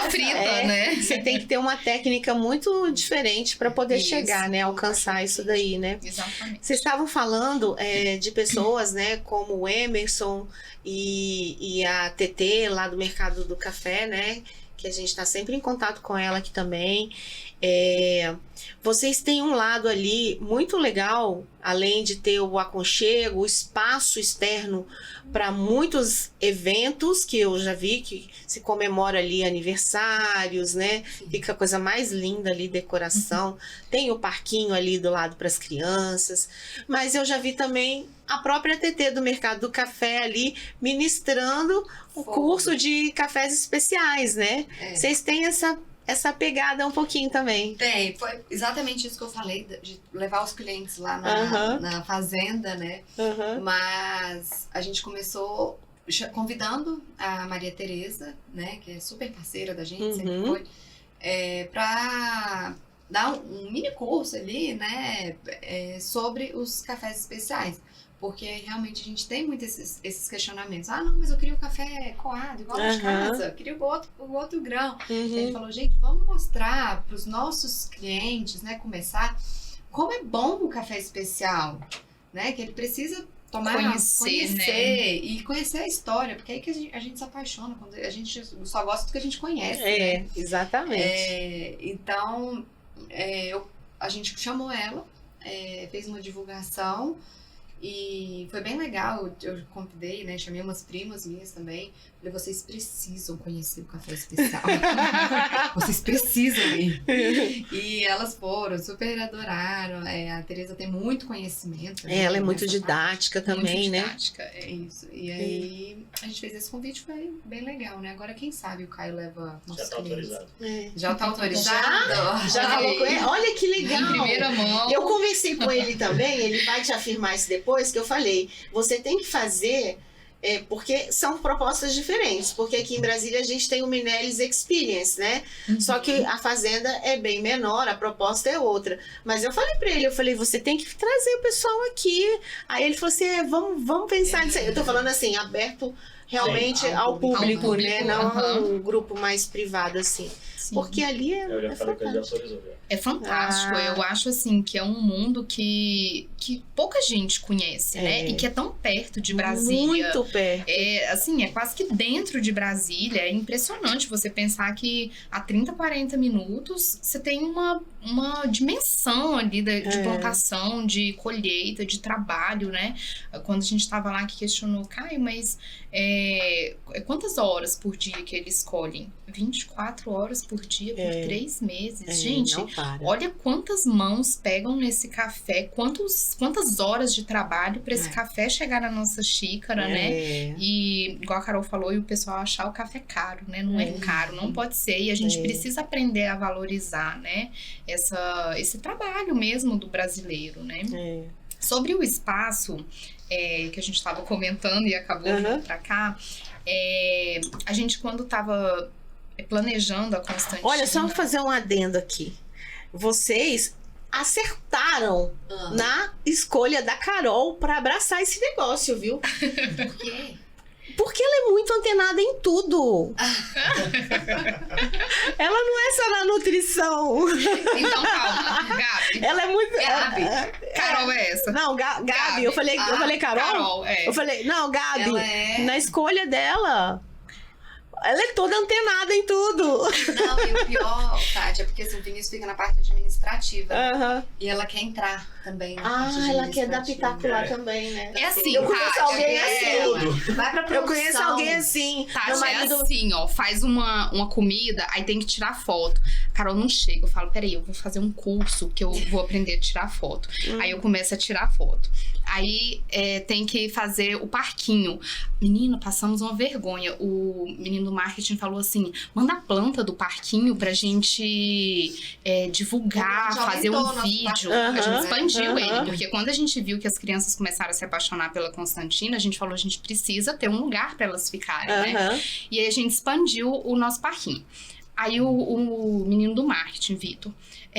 frita, né? Você tem que ter uma técnica muito diferente para poder chegar, né? Alcançar isso daí, né? Exatamente. Vocês estavam falando de pessoas, né? Como o Emerson e a TT lá do Mercado do Café, né? Que a gente está sempre em contato com ela aqui também. Vocês têm um lado ali muito legal, além de ter o aconchego, o espaço externo para muitos eventos que eu já vi que se comemora ali aniversários, né? Fica a coisa mais linda ali, decoração. Tem o parquinho ali do lado para as crianças, mas eu já vi também a própria TT do Mercado do Café ali ministrando o curso de cafés especiais, né? Vocês têm essa pegada um pouquinho também. Tem, foi exatamente isso que eu falei, de levar os clientes lá na fazenda, né? Mas a gente começou convidando a Maria Tereza, né? Que é super parceira da gente, sempre foi, pra dar um mini curso ali, né? Sobre os cafés especiais. Porque realmente a gente tem muito esses questionamentos. Ah, não, mas eu queria o café coado, igual de casa. Eu queria o outro grão. Ele falou, gente, vamos mostrar para os nossos clientes, né, começar como é bom o café especial, né? Que ele precisa tomar, conhecer né? E conhecer a história, porque é aí que a gente se apaixona, quando a gente só gosta do que a gente conhece. Né? Exatamente. Então, a gente chamou ela, fez uma divulgação. E foi bem legal, eu convidei, né, chamei umas primas minhas também, falei, vocês precisam conhecer o café especial, vocês precisam ir. E elas foram, super adoraram, a Tereza tem muito conhecimento. Né, ela é muito didática também, muito didática, né? É isso, e aí a gente fez esse convite, foi bem legal, né, agora quem sabe o Caio leva nossos clientes. Já tá autorizado? Já falou com ele? Olha que legal! Em primeira mão. Eu conversei com ele também, ele vai te afirmar isso depois, que eu falei, você tem que fazer, porque são propostas diferentes, porque aqui em Brasília a gente tem o Minelli's Experience, né? Só que a fazenda é bem menor, a proposta é outra. Mas eu falei pra ele, você tem que trazer o pessoal aqui. Aí ele falou assim, vamos pensar nisso aí. Eu tô falando assim, aberto realmente ao público, né? Não um grupo mais privado assim. Sim. Porque ali é fantástico. É fantástico. Eu acho assim que é um mundo que pouca gente conhece, né? E que é tão perto de Brasília. Muito perto. Assim, é quase que dentro de Brasília. É impressionante você pensar que a 30, 40 minutos você tem uma dimensão ali de plantação, de colheita, de trabalho, né? Quando a gente estava lá que questionou, Caio, mas quantas horas por dia que eles colhem? 24 horas por por dia por 3 meses. Gente, não para. olha quantas mãos pegam nesse café, quantas horas de trabalho para esse café chegar na nossa xícara, né? E, igual a Carol falou, e o pessoal achar o café caro, né? Não é caro, não pode ser. E a gente precisa aprender a valorizar, né? Esse trabalho mesmo do brasileiro, né? Sobre o espaço, que a gente estava comentando e acabou vindo para cá, a gente, quando estava planejando a Constantina... Olha, só fazer um adendo aqui. Vocês acertaram na escolha da Carol para abraçar esse negócio, viu? Por quê? Porque ela é muito antenada em tudo. Ela não é só na nutrição. Então, calma, Gabi. Ela é muito... Gabi. Carol é essa. Não, Gabi. Eu falei Carol? Carol, Eu falei, não, Gabi. Ela Na escolha dela... Ela é toda antenada em tudo. Não, e o pior, Tati, é porque assim, o Vinícius fica na parte administrativa. E ela quer entrar também na parte ela quer dar administrativa. pitaco lá também, né? É assim, Eu conheço Tati, alguém assim. Vai pra produção. Eu conheço alguém assim. Tati, Meu marido... é assim, ó, faz uma comida, aí tem que tirar foto. Carol, não chega. Eu falo, peraí, eu vou fazer um curso que eu vou aprender a tirar foto. Aí eu começo a tirar foto. Aí tem que fazer o parquinho. Menina, passamos uma vergonha. O menino do marketing falou assim, manda a planta do parquinho pra gente divulgar, fazer um vídeo. A gente expandiu ele, porque quando a gente viu que as crianças começaram a se apaixonar pela Constantina, a gente falou, a gente precisa ter um lugar pra elas ficarem, né? E aí a gente expandiu o nosso parquinho. Aí o menino do marketing, Vitor,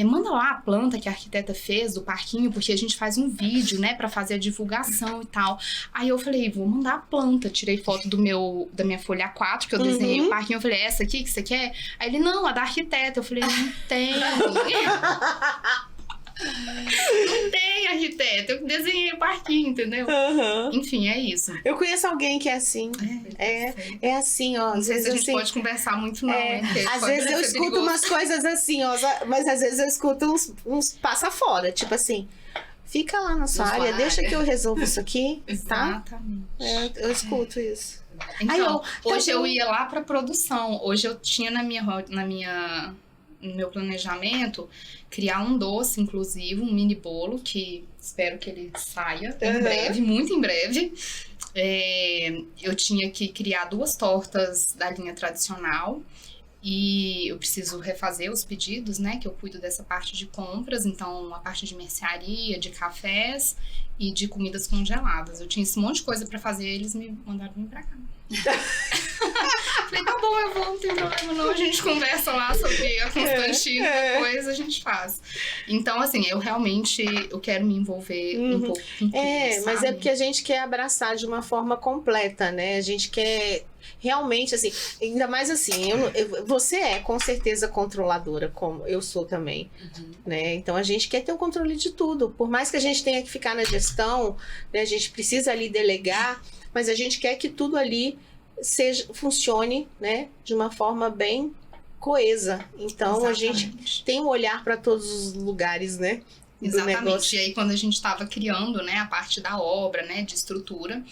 manda lá a planta que a arquiteta fez do parquinho, porque a gente faz um vídeo, né, pra fazer a divulgação e tal. Aí eu falei, vou mandar a planta. Tirei foto da minha folha A4, que eu desenhei o parquinho. Eu falei, essa aqui que você quer? Aí ele, não, a da arquiteta. Eu falei, não tem. Não tem arquiteta. Eu desenhei o parquinho, entendeu? Enfim, é isso. Eu conheço alguém que é assim. É assim, ó. Não Às sei vezes se a gente assim, pode conversar muito, não. Às vezes eu escuto umas coisas assim, ó. Mas às vezes eu escuto uns passa fora. Tipo assim, fica lá na sua área, deixa que eu resolvo isso aqui, tá? Exatamente. Eu escuto isso. Então, hoje eu ia lá pra produção. Hoje eu tinha no meu planejamento criar um doce, inclusive, um mini bolo, que espero que ele saia em breve, muito em breve. Eu tinha que criar 2 tortas da linha tradicional e eu preciso refazer os pedidos, né, que eu cuido dessa parte de compras, então a parte de mercearia, de cafés e de comidas congeladas. Eu tinha esse monte de coisa pra fazer, eles me mandaram vir pra cá. Falei, tá bom, eu vou, não tem problema não, a gente conversa lá sobre a Constantina, depois a gente faz. Então, assim, eu quero me envolver um pouco com tudo, mas sabe? é porque a gente quer abraçar de uma forma completa, né? A gente quer realmente, assim, ainda mais assim, você é com certeza controladora, como eu sou também, né? Então a gente quer ter o controle de tudo, por mais que a gente tenha que ficar na gestão, né? A gente precisa ali delegar, mas a gente quer que tudo ali funcione, né? De uma forma bem coesa. Então a gente tem um olhar para todos os lugares, né? Exatamente. E aí quando a gente estava criando, né, a parte da obra, né, de estrutura,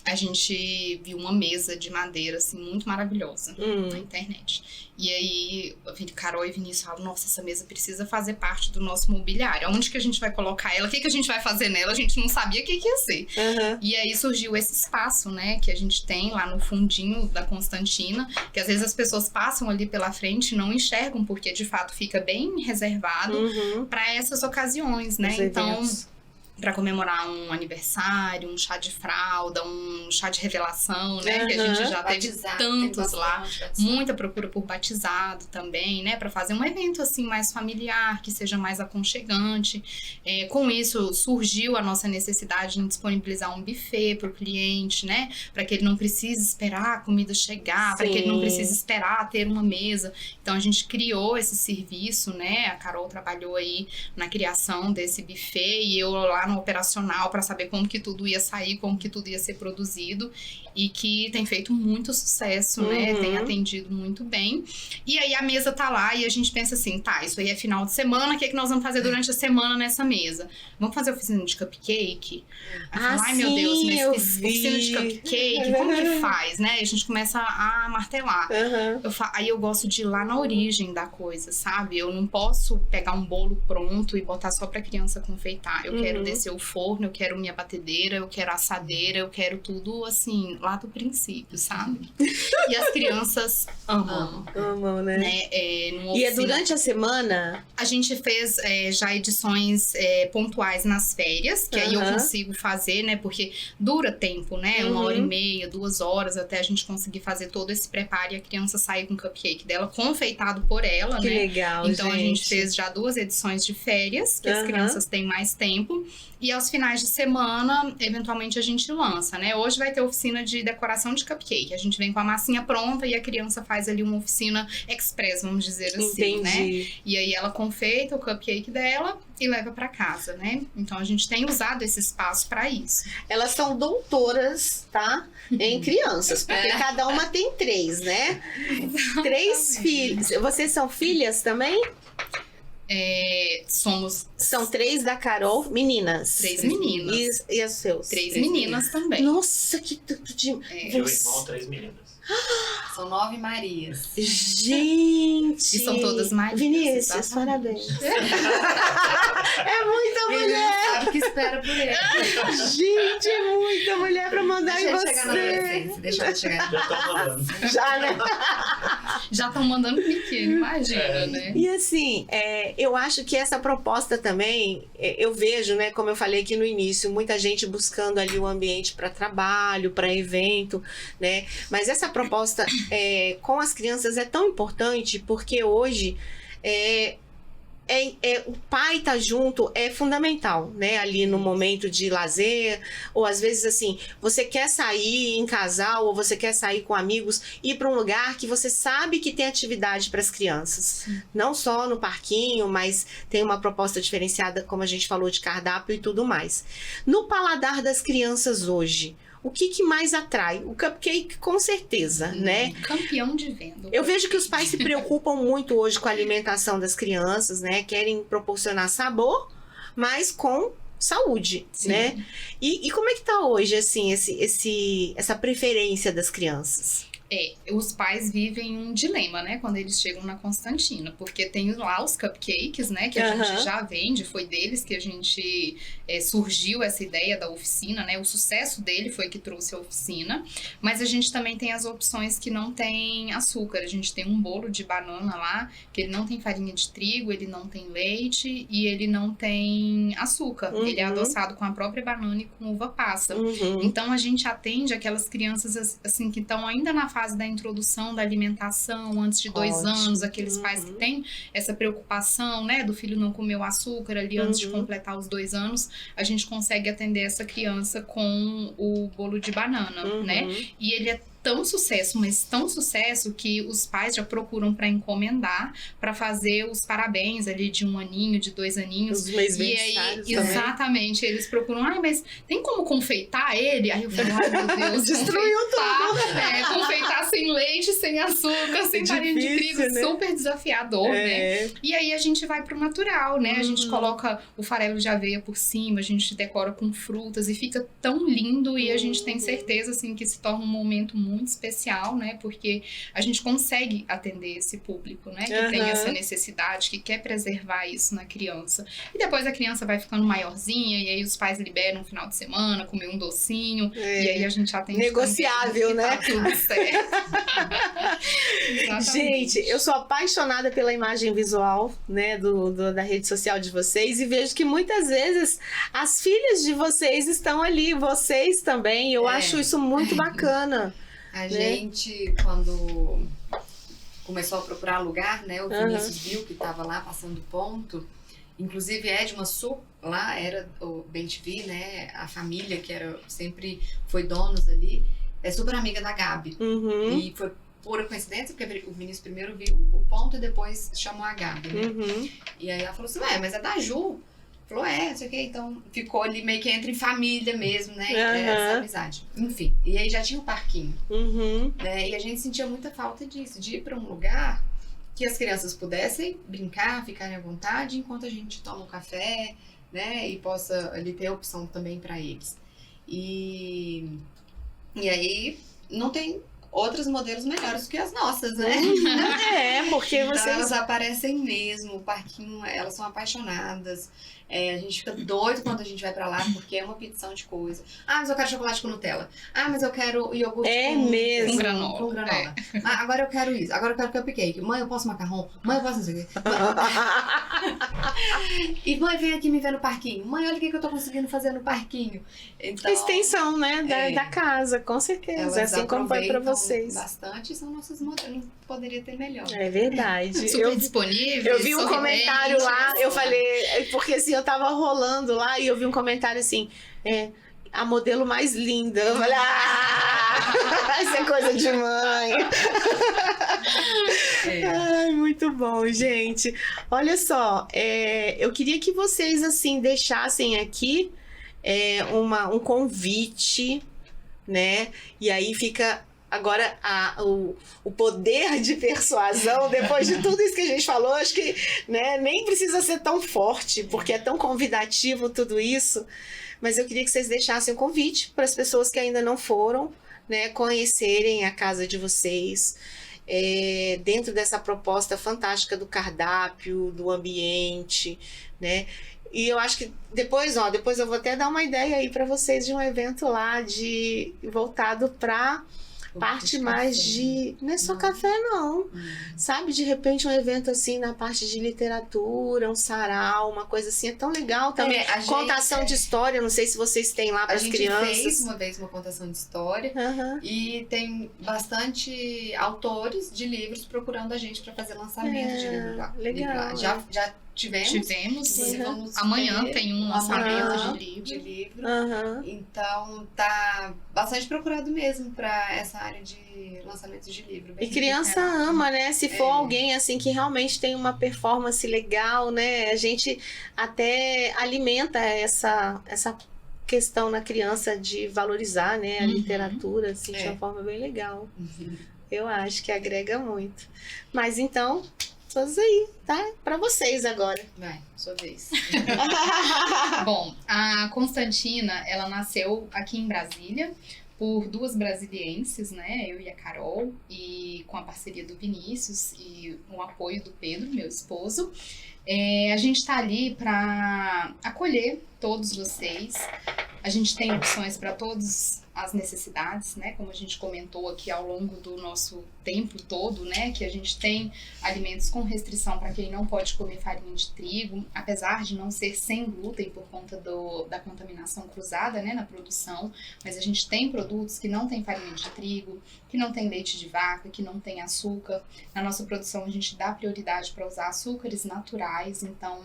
a gente viu uma mesa de madeira, assim, muito maravilhosa na internet. E aí, Carol e Vinícius falaram, nossa, essa mesa precisa fazer parte do nosso mobiliário. Onde que a gente vai colocar ela? O que a gente vai fazer nela? A gente não sabia o que ia ser. E aí surgiu esse espaço, né, que a gente tem lá no fundinho da Constantina, que às vezes as pessoas passam ali pela frente e não enxergam, porque de fato fica bem reservado para essas ocasiões, né? Então, para comemorar um aniversário, um chá de fralda, um chá de revelação, né? Que a gente já teve tantos lá. Muita procura por batizado também, né? Para fazer um evento assim mais familiar, que seja mais aconchegante. Com isso, surgiu a nossa necessidade de disponibilizar um buffet para o cliente, né? Para que ele não precise esperar a comida chegar, para que ele não precise esperar ter uma mesa. Então, a gente criou esse serviço, né? A Carol trabalhou aí na criação desse buffet e eu lá lá no operacional para saber como que tudo ia sair, como que tudo ia ser produzido, e que tem feito muito sucesso, né? Tem atendido muito bem. E aí a mesa tá lá e a gente pensa assim, tá, isso aí é final de semana, o que é que nós vamos fazer durante a semana nessa mesa? Vamos fazer oficina de cupcake? Ai, meu Deus, mas oficina de cupcake, como que faz, né? E a gente começa a martelar. Aí eu gosto de ir lá na origem da coisa, sabe? Eu não posso pegar um bolo pronto e botar só pra criança confeitar. Eu quero descer o forno, eu quero minha batedeira, eu quero assadeira, eu quero tudo assim, lá do princípio, sabe? E as crianças amam. Amam, né? E é durante a semana? A gente fez já edições pontuais nas férias, que aí eu consigo fazer, né? Porque dura tempo, né? 1h30, 2 horas, até a gente conseguir fazer todo esse preparo e a criança sair com o cupcake dela confeitado por ela, que né? Legal, então gente. A gente fez já 2 edições de férias, que as crianças têm mais tempo. E aos finais de semana, eventualmente, a gente lança, né? Hoje vai ter oficina de decoração de cupcake. A gente vem com a massinha pronta e a criança faz ali uma oficina express, vamos dizer assim, né? E aí ela confeita o cupcake dela e leva para casa, né? Então a gente tem usado esse espaço para isso. Elas são doutoras, tá? Em crianças, porque cada uma tem 3, né? 3 filhos. Vocês são filhas também? São 3 da Carol, meninas. 3 meninas. E as seus? 3 meninas também. Nossa, que tudo de... Meu irmão, 3 meninas. São 9 Marias. Gente! E são todas Marias. Vinícius, parabéns. É muita mulher! Ele sabe o que espera por ele. Gente, é muita mulher pra mandar Deixa em ele você. chegar na adolescência. Deixa ele chegar. Já estão mandando. Já, né? Já estão mandando pequeno, imagina, né? E assim, eu acho que essa proposta também, eu vejo, né, como eu falei aqui no início, muita gente buscando ali o ambiente para trabalho, para evento, né? Mas essa proposta com as crianças é tão importante porque hoje o pai tá junto é fundamental, né? Ali no momento de lazer, ou às vezes assim, você quer sair em casal, ou você quer sair com amigos, ir para um lugar que você sabe que tem atividade para as crianças. Sim. Não só no parquinho, mas tem uma proposta diferenciada, como a gente falou, de cardápio e tudo mais. No paladar das crianças hoje, o que mais atrai? O cupcake, com certeza, né? Campeão de venda. Eu vejo que os pais se preocupam muito hoje com a alimentação das crianças, né? Querem proporcionar sabor, mas com saúde, sim, né? E como é que tá hoje, assim, essa preferência das crianças? Os pais vivem um dilema, né, quando eles chegam na Constantina, porque tem lá os cupcakes, né, que a gente já vende, foi deles que a gente surgiu essa ideia da oficina, né, o sucesso dele foi que trouxe a oficina, mas a gente também tem as opções que não tem açúcar, a gente tem um bolo de banana lá, que ele não tem farinha de trigo, ele não tem leite e ele não tem açúcar, ele é adoçado com a própria banana e com uva passa, então a gente atende aquelas crianças assim que estão ainda na fase da introdução da alimentação, antes de 2 anos, aqueles pais que têm essa preocupação, né, do filho não comer o açúcar ali antes de completar os 2 anos, a gente consegue atender essa criança com o bolo de banana, né, e ele é tão sucesso, mas tão sucesso que os pais já procuram para encomendar, para fazer os parabéns ali de 1 aninho, de 2 aninhos. Os meses e aí, exatamente, eles procuram, mas tem como confeitar ele? Aí eu falei, meu Deus, destruiu tudo. Confeitar sem leite, sem açúcar, sem farinha de trigo, né? Super desafiador, né? E aí a gente vai pro natural, né? A gente coloca o farelo de aveia por cima, a gente decora com frutas e fica tão lindo e a gente tem certeza, assim, que se torna um momento muito especial, né? Porque a gente consegue atender esse público, né? Que tem essa necessidade, que quer preservar isso na criança. E depois a criança vai ficando maiorzinha e aí os pais liberam no final de semana, comer um docinho e aí a gente atende. Negociável, né? Tá tudo certo. Gente, eu sou apaixonada pela imagem visual, né? Da rede social de vocês e vejo que muitas vezes as filhas de vocês estão ali, vocês também. Eu acho isso muito bacana. A gente, quando começou a procurar lugar, né? O Vinícius viu que estava lá passando ponto. Inclusive, Edma Sul, lá era o BenTV, né? A família que sempre foi donos ali. É super amiga da Gabi. E foi pura coincidência, porque o Vinícius primeiro viu o ponto e depois chamou a Gabi, né? E aí ela falou assim, mas é da Ju. falou, não sei o que, então ficou ali meio que entre família mesmo, né? Uhum. Essa amizade. Enfim, e aí já tinha um parquinho, Uhum. né? E a gente sentia muita falta disso, de ir pra um lugar que as crianças pudessem brincar, ficarem à vontade, enquanto a gente toma um café, né? E possa ali ter opção também pra eles. E aí não tem outros modelos melhores que as nossas, né? Porque Então, vocês... elas aparecem mesmo, o parquinho, elas são apaixonadas. A gente fica doido quando a gente vai pra lá, porque é uma petição de coisa. Mas eu quero chocolate com Nutella. Mas eu quero iogurte mesmo. Com granola. Com granola. Agora eu quero isso. Agora eu quero cupcake. Mãe, eu posso macarrão? Mãe, eu posso não sei o quê. E mãe, vem aqui me ver no parquinho. Mãe, olha o que eu tô conseguindo fazer no parquinho. Então, extensão, né, da casa, com certeza. elas Assim como foi pra aproveitam vocês. bastante, são nossos modelos. Não poderia ter melhor. É verdade. Super disponíveis. Eu vi um comentário lá, eu sorridentes. falei, porque assim, eu tava rolando lá e eu vi um comentário assim, a modelo mais linda. Eu falei, isso é coisa de mãe. Ai, muito bom, gente. Olha só, eu queria que vocês, assim, deixassem aqui um convite, né? E aí fica... Agora, o poder de persuasão, depois de tudo isso que a gente falou, acho que, né, nem precisa ser tão forte, porque é tão convidativo tudo isso. Mas eu queria que vocês deixassem um convite para as pessoas que ainda não foram, né, conhecerem a casa de vocês, dentro dessa proposta fantástica do cardápio, do ambiente, né? E eu acho que depois eu vou até dar uma ideia aí para vocês de um evento lá voltado para parte mais de... Não é só café, não. Sabe? De repente um evento assim na parte de literatura, um sarau, uma coisa assim. É tão legal também. Contação de história, não sei se vocês têm lá para as crianças. A gente fez uma vez uma contação de história. E tem bastante autores de livros procurando a gente para fazer lançamento de livro lá. Legal. Já tivemos. Inclusive, vamos amanhã ter tem um lançamento de livro. Uhum. Então tá bastante procurado mesmo para essa área de lançamentos de livro. E criança ama, né? Se for alguém assim que realmente tem uma performance legal, né? A gente até alimenta essa questão na criança de valorizar, né, a literatura assim, de uma forma bem legal. Eu acho que agrega muito. Mas então, todos aí, tá? Para vocês agora. Vai, sua vez. Bom, a Constantina, ela nasceu aqui em Brasília por duas brasilienses, né? Eu e a Carol, e com a parceria do Vinícius e o apoio do Pedro, meu esposo. A gente tá ali para acolher todos vocês. A gente tem opções para todas as necessidades, né? Como a gente comentou aqui ao longo do nosso tempo todo, né? Que a gente tem alimentos com restrição para quem não pode comer farinha de trigo, apesar de não ser sem glúten por conta da contaminação cruzada, né? Na produção, mas a gente tem produtos que não tem farinha de trigo, que não tem leite de vaca, que não tem açúcar. Na nossa produção a gente dá prioridade para usar açúcares naturais, então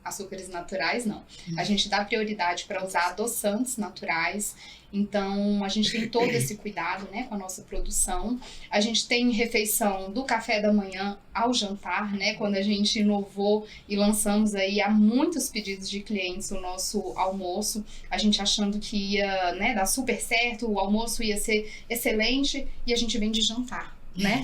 açúcares naturais não. A gente dá prioridade para usar adoçantes naturais, então a gente tem todo esse cuidado, né, com a nossa produção. A gente tem refeição do café da manhã ao jantar, né, quando a gente inovou e lançamos aí há muitos pedidos de clientes o nosso almoço, a gente achando que ia, né, dar super certo, o almoço ia ser excelente e a gente vem de jantar. Né?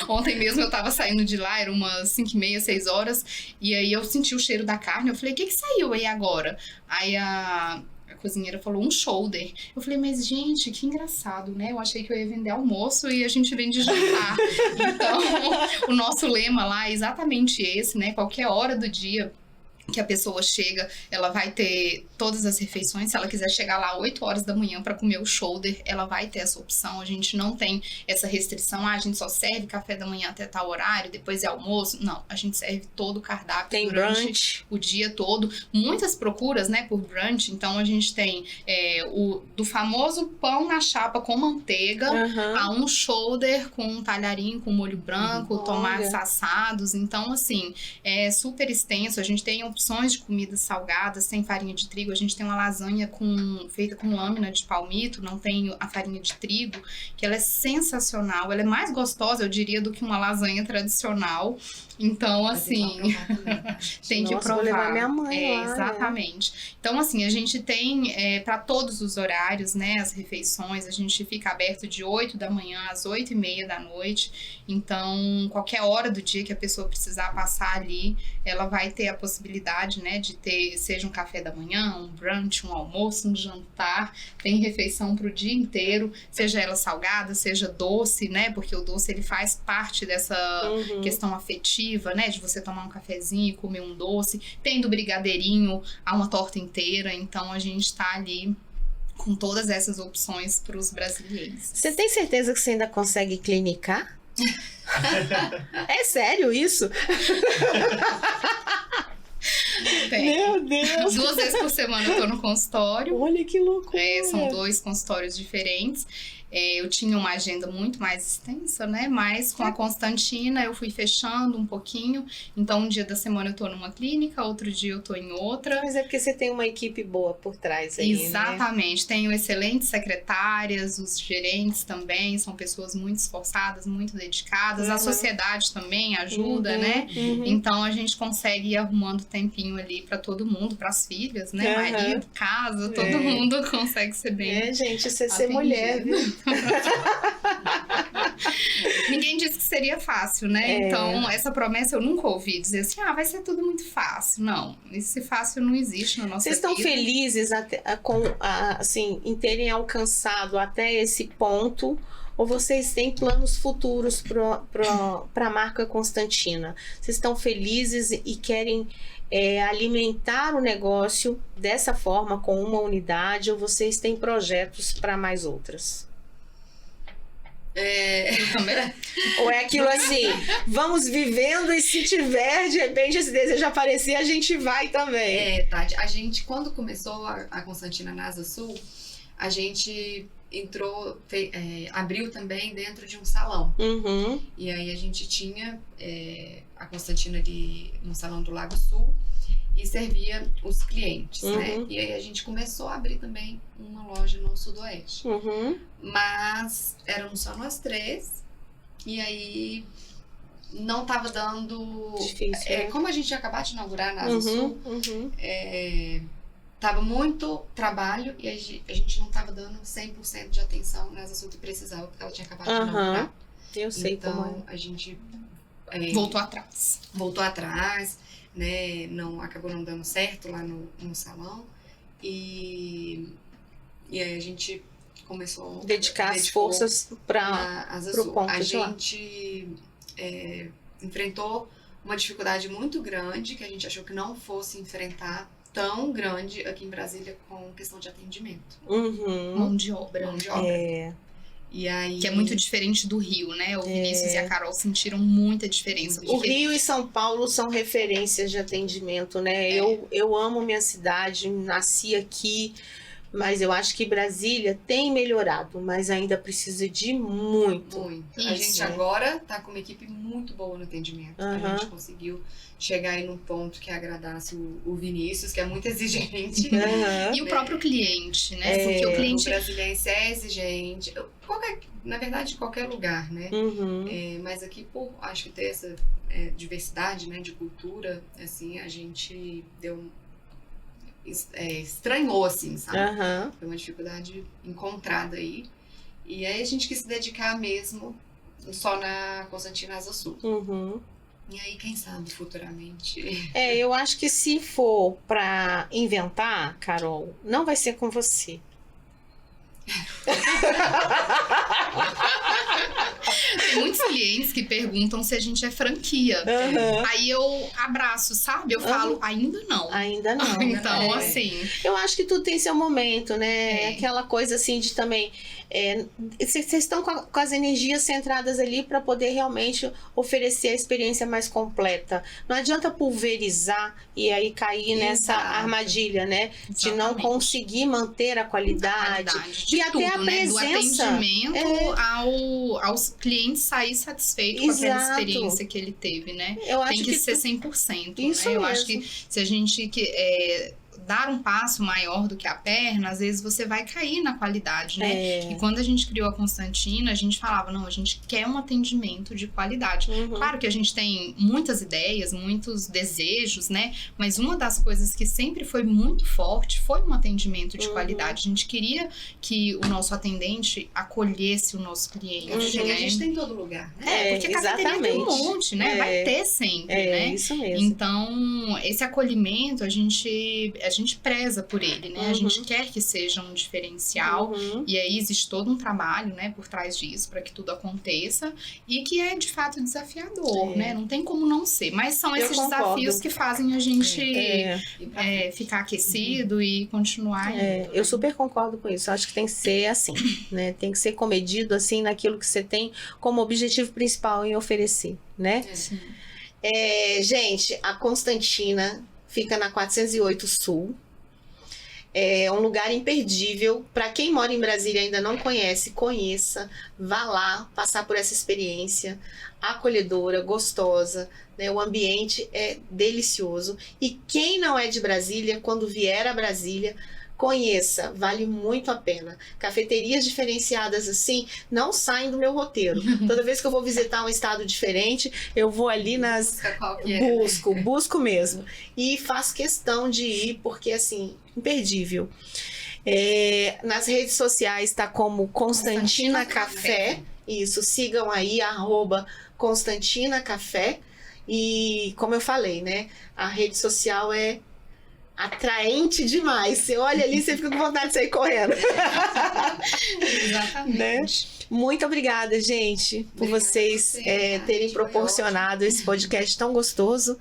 Ontem mesmo eu tava saindo de lá, era umas 5h30, 6 horas, e aí eu senti o cheiro da carne, eu falei, o que saiu aí agora? Aí a cozinheira falou, um shoulder. Eu falei, mas gente, que engraçado, né? Eu achei que eu ia vender almoço e a gente vende jantar. Então, o nosso lema lá é exatamente esse, né? Qualquer hora do dia que a pessoa chega, ela vai ter todas as refeições. Se ela quiser chegar lá 8 horas da manhã para comer o shoulder, ela vai ter essa opção. A gente não tem essa restrição, a gente só serve café da manhã até tal horário, depois é almoço. Não, a gente serve todo o cardápio tem durante brunch o dia todo. Muitas procuras, né, por brunch. Então a gente tem do famoso pão na chapa com manteiga a um shoulder com um talharinho com molho branco, tomates assados. Então, assim, é super extenso. A gente tem opções opções de comidas salgadas sem farinha de trigo. A gente tem uma lasanha feita com lâmina de palmito, não tem a farinha de trigo, que ela é sensacional. Ela é mais gostosa, eu diria, do que uma lasanha tradicional. Então, assim, tem que provar. Vou levar minha mãe lá, exatamente. Então, assim, a gente tem para todos os horários, né, as refeições, a gente fica aberto de 8 da manhã às 8h30 da noite. Então, qualquer hora do dia que a pessoa precisar passar ali, ela vai ter a possibilidade, né, de ter, seja um café da manhã, um brunch, um almoço, um jantar. Tem refeição pro dia inteiro, seja ela salgada, seja doce, né, porque o doce, ele faz parte dessa questão afetiva, né, de você tomar um cafezinho e comer um doce. Tem do brigadeirinho a uma torta inteira, então a gente tá ali com todas essas opções para os brasileiros. Você tem certeza que você ainda consegue clinicar? É sério isso? Tem. Meu Deus! 2 vezes por semana eu tô no consultório. Olha que loucura! São 2 consultórios diferentes. Eu tinha uma agenda muito mais extensa, né? Mas com a Constantina eu fui fechando um pouquinho. Então, um dia da semana eu tô numa clínica, outro dia eu tô em outra. Mas é porque você tem uma equipe boa por trás aí, exatamente. Né? Tenho excelentes secretárias, os gerentes também são pessoas muito esforçadas, muito dedicadas. A sociedade também ajuda, né? Então, a gente consegue ir arrumando tempinho ali pra todo mundo, pras filhas, né? Marido, casa, todo mundo consegue ser bem gente, você ser mulher, viu? Ninguém disse que seria fácil, né? Então, essa promessa eu nunca ouvi dizer assim, vai ser tudo muito fácil. Não, esse fácil não existe na nossa vida. Vocês estão felizes assim, em terem alcançado até esse ponto? Ou vocês têm planos futuros para a marca Constantina? Vocês estão felizes e querem alimentar o negócio dessa forma, com uma unidade? Ou vocês têm projetos para mais outras? Eu também. Ou é aquilo assim, vamos vivendo e se tiver, de repente, esse desejo aparecer, a gente vai também. Tati, a gente, quando começou a Constantina na Asa Sul, a gente entrou, abriu também dentro de um salão. E aí a gente tinha a Constantina ali no Salão do Lago Sul e servia os clientes, né? E aí a gente começou a abrir também uma loja no Sudoeste. Mas éramos só nós 3 e aí não tava dando... Difícil, como a gente tinha acabado de inaugurar na Asa Sul, tava muito trabalho e a gente não tava dando 100% de atenção na Asa Sul que precisava, porque ela tinha acabado de inaugurar. Eu sei então, como é. A gente... Voltou atrás. Né, acabou não dando certo lá no salão e aí a gente começou a dedicar as forças para o ponto a de lá. gente enfrentou uma dificuldade muito grande que a gente achou que não fosse enfrentar tão grande aqui em Brasília com questão de atendimento. Mão de obra. E aí... Que é muito diferente do Rio, né? O Vinícius e a Carol sentiram muita diferença. O Rio e São Paulo são referências de atendimento, né? Eu amo minha cidade, nasci aqui, mas eu acho que Brasília tem melhorado, mas ainda precisa de muito. Isso, a gente agora tá com uma equipe muito boa no atendimento. A gente conseguiu chegar aí num ponto que agradasse o Vinícius, que é muito exigente. E o próprio cliente, né? Porque o cliente... O brasiliense é exigente. Na verdade, qualquer lugar, né? Mas aqui, por acho que ter essa diversidade, né, de cultura, assim, a gente estranhou, assim, sabe? Foi uma dificuldade encontrada aí. E aí a gente quis se dedicar mesmo só na Constantina Asa Sul. E aí, quem sabe, futuramente... Eu acho que se for pra inventar, Carol, não vai ser com você. Tem muitos clientes que perguntam se a gente é franquia. Aí eu abraço, sabe? Eu falo, ainda não. Ainda não. Então, assim... Eu acho que tudo tem seu momento, né? Aquela coisa assim de também... Vocês estão com as energias centradas ali para poder realmente oferecer a experiência mais completa. Não adianta pulverizar e aí cair nessa armadilha, né? Exatamente. De não conseguir manter a qualidade de e até tudo, a presença. Do atendimento aos clientes sair satisfeitos com aquela experiência que ele teve, né? Eu acho Tem que ser 100%. Isso né? Eu mesmo. acho que se a gente dar um passo maior do que a perna, às vezes você vai cair na qualidade, né? E quando a gente criou a Constantina, a gente falava, não, a gente quer um atendimento de qualidade. Claro que a gente tem muitas ideias, muitos desejos, né? Mas uma das coisas que sempre foi muito forte foi um atendimento de qualidade. A gente queria que o nosso atendente acolhesse o nosso cliente, né? A gente tem em todo lugar, né? Porque cafeteria tem um monte, né? Vai ter sempre, né? Isso mesmo. Então, esse acolhimento, a gente preza por ele, né? A gente quer que seja um diferencial e aí existe todo um trabalho, né, por trás disso para que tudo aconteça e que é de fato desafiador, né? Não tem como não ser, mas são esses desafios que fazem a gente ficar aquecido e continuar. Eu super concordo com isso. Eu acho que tem que ser assim, né? Tem que ser comedido assim naquilo que você tem como objetivo principal em oferecer, né? Gente, a Constantina fica na 408 Sul. É um lugar imperdível. Para quem mora em Brasília e ainda não conhece, conheça. Vá lá passar por essa experiência acolhedora, gostosa. Né? O ambiente é delicioso. E quem não é de Brasília, quando vier a Brasília, conheça, vale muito a pena. Cafeterias diferenciadas assim não saem do meu roteiro. Toda vez que eu vou visitar um estado diferente, eu vou ali busco mesmo. E faço questão de ir, porque assim, imperdível. Nas redes sociais está como Constantina Café. Isso, sigam aí, @Constantina Café. E como eu falei, né? A rede social é atraente demais. Você olha ali, você fica com vontade de sair correndo. Exatamente. Né? Muito obrigada, gente, por vocês terem proporcionado esse podcast tão gostoso.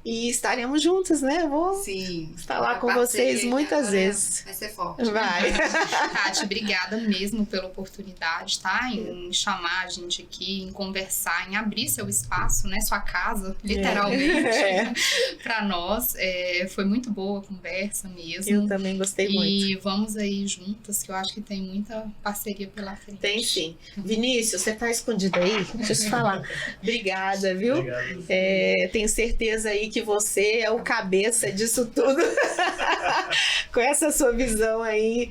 E estaremos juntas, né? Vou estar lá com vocês muitas vezes. Vai ser forte. Vai. Tati, obrigada mesmo pela oportunidade, tá? Em chamar a gente aqui, em conversar, em abrir seu espaço, né? Sua casa, literalmente, para nós. Foi muito boa a conversa mesmo. Eu também gostei muito. E vamos aí juntas, que eu acho que tem muita parceria pela frente. Tem sim. Vinícius, você tá escondido aí? Deixa eu te falar. Obrigada, viu? Obrigado. Tenho certeza aí que você é o cabeça disso tudo. Com essa sua visão aí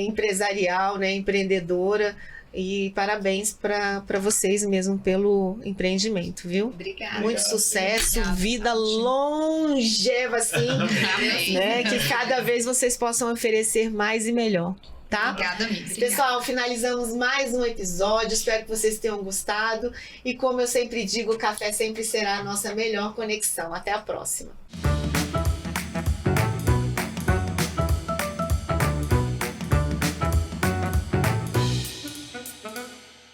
empresarial, né, empreendedora. E parabéns para vocês mesmo pelo empreendimento, viu? Obrigada. Muito sucesso, Obrigada, vida Tati. longeva assim, Amém. né? Que cada vez vocês possam oferecer mais e melhor. Tá? Obrigada mesmo. Pessoal, finalizamos mais um episódio. Espero que vocês tenham gostado. E como eu sempre digo, o café sempre será a nossa melhor conexão. Até a próxima.